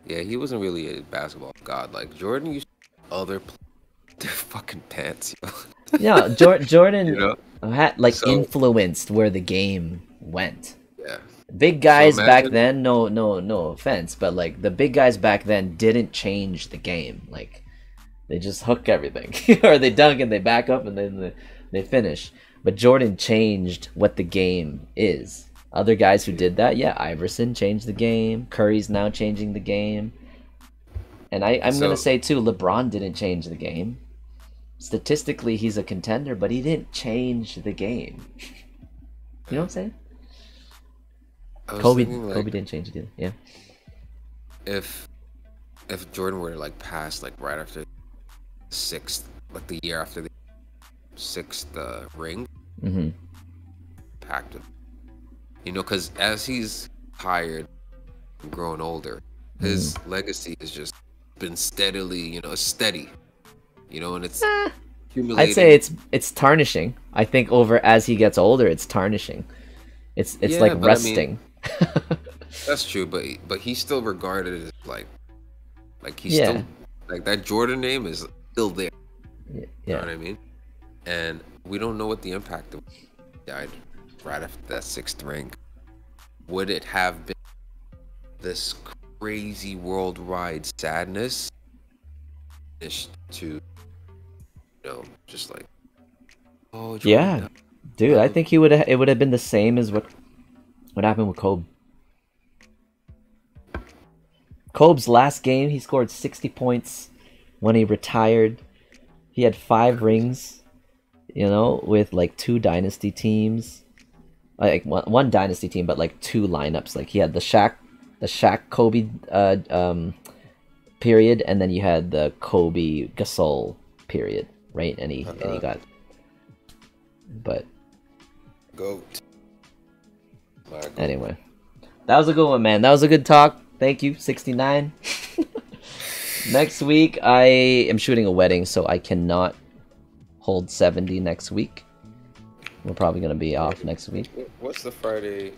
Yeah, he wasn't really a basketball god. Like, Jordan used other their fucking pants, yo. Yeah, Jordan You know? had, like, influenced where the game went. Yeah. Big guys So back imagine- then, no offense, but, like, the big guys back then didn't change the game. Like, they just hook everything. Or they dunk and they back up and then they finish. But Jordan changed what the game is. Other guys who did that, yeah, Iverson changed the game. Curry's now changing the game. And I'm going to say, too, LeBron didn't change the game. Statistically, he's a contender, but he didn't change the game. You know what I'm saying? I was Kobe thinking, like, Kobe didn't change it either. Yeah. if Jordan were to like pass like right after sixth, like the year after the sixth ring, packed with, you know, because as he's tired and grown older, his legacy has just been steadily, you know, steady, you know, and it's accumulating. I'd say it's tarnishing. I think over as he gets older, it's tarnishing. It's Yeah, like but I mean, resting. that's true, but he's still regarded as like he's Yeah. still like that Jordan name is still there. You know what Yeah. I mean? And we don't know what the impact of died right after that sixth ring. Would it have been this crazy worldwide sadness to, you know, just like, oh, Jordan Yeah. died. Dude, I think it would have been the same as what happened with Kobe. Kobe's last game, he scored 60 points when he retired. He had 5 rings, you know, with like 2 dynasty teams. Like one dynasty team, but like 2 lineups. Like he had the Shaq Kobe period, and then you had the Kobe Gasol period, right? And he got, but Goat. anyway, that was a good one, man. That was a good talk. Thank you, 69. Next week, I am shooting a wedding, so I cannot hold 70 next week. We're probably going to be off next week. What's the Friday?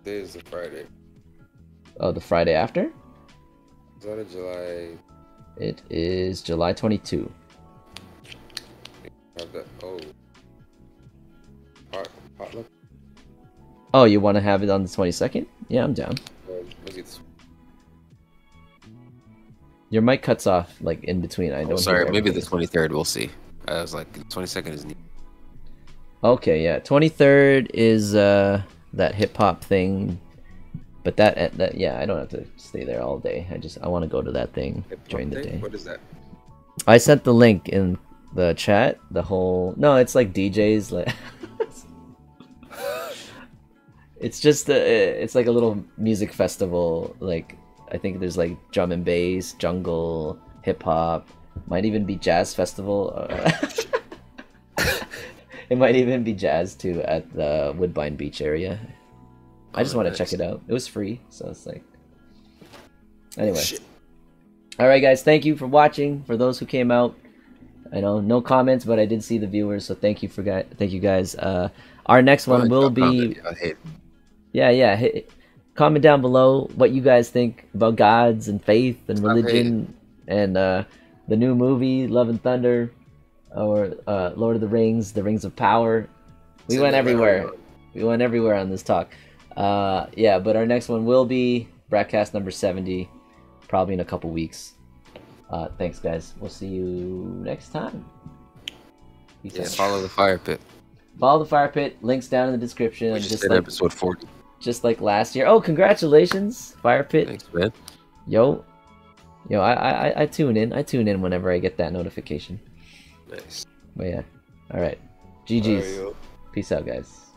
Day is the Friday. Oh, the Friday after? Is that a July? It is July 22. Have that? Oh. Potluck? Oh, you want to have it on the 22nd? Yeah, I'm down. Was it? Your mic cuts off, like, in between. I don't Sorry, hear maybe the everything. 23rd. We'll see. I was like, 22nd is neat. Okay, yeah. 23rd is that hip-hop thing. But that yeah, I don't have to stay there all day. I want to go to that thing during the day. What is that? I sent the link in the chat. The whole it's like DJs like it's just it's like a little music festival. Like I think there's like drum and bass, jungle, hip hop. Might even be jazz festival. It might even be jazz too at the Woodbine Beach area. I just want to check it out. It was free, so it's like. Anyway. All right, guys. Thank you for watching. For those who came out, I know no comments, but I did see the viewers, so thank you guys. Our next one will be. Yeah. Comment down below what you guys think about gods and faith and religion and the new movie Love and Thunder, or Lord of the Rings of Power. We went everywhere. We went everywhere on this talk. Yeah, but our next one will be BrackCast number 70, probably in a couple weeks. Thanks, guys. We'll see you next time. Peace out. Follow the Fire Pit. Follow the Fire Pit. Links down in the description. We just did episode 40. Just like last year. Oh, congratulations, Fire Pit. Thanks, man. Yo, I tune in. I tune in whenever I get that notification. Nice. But yeah. All right. GG's. Peace out, guys.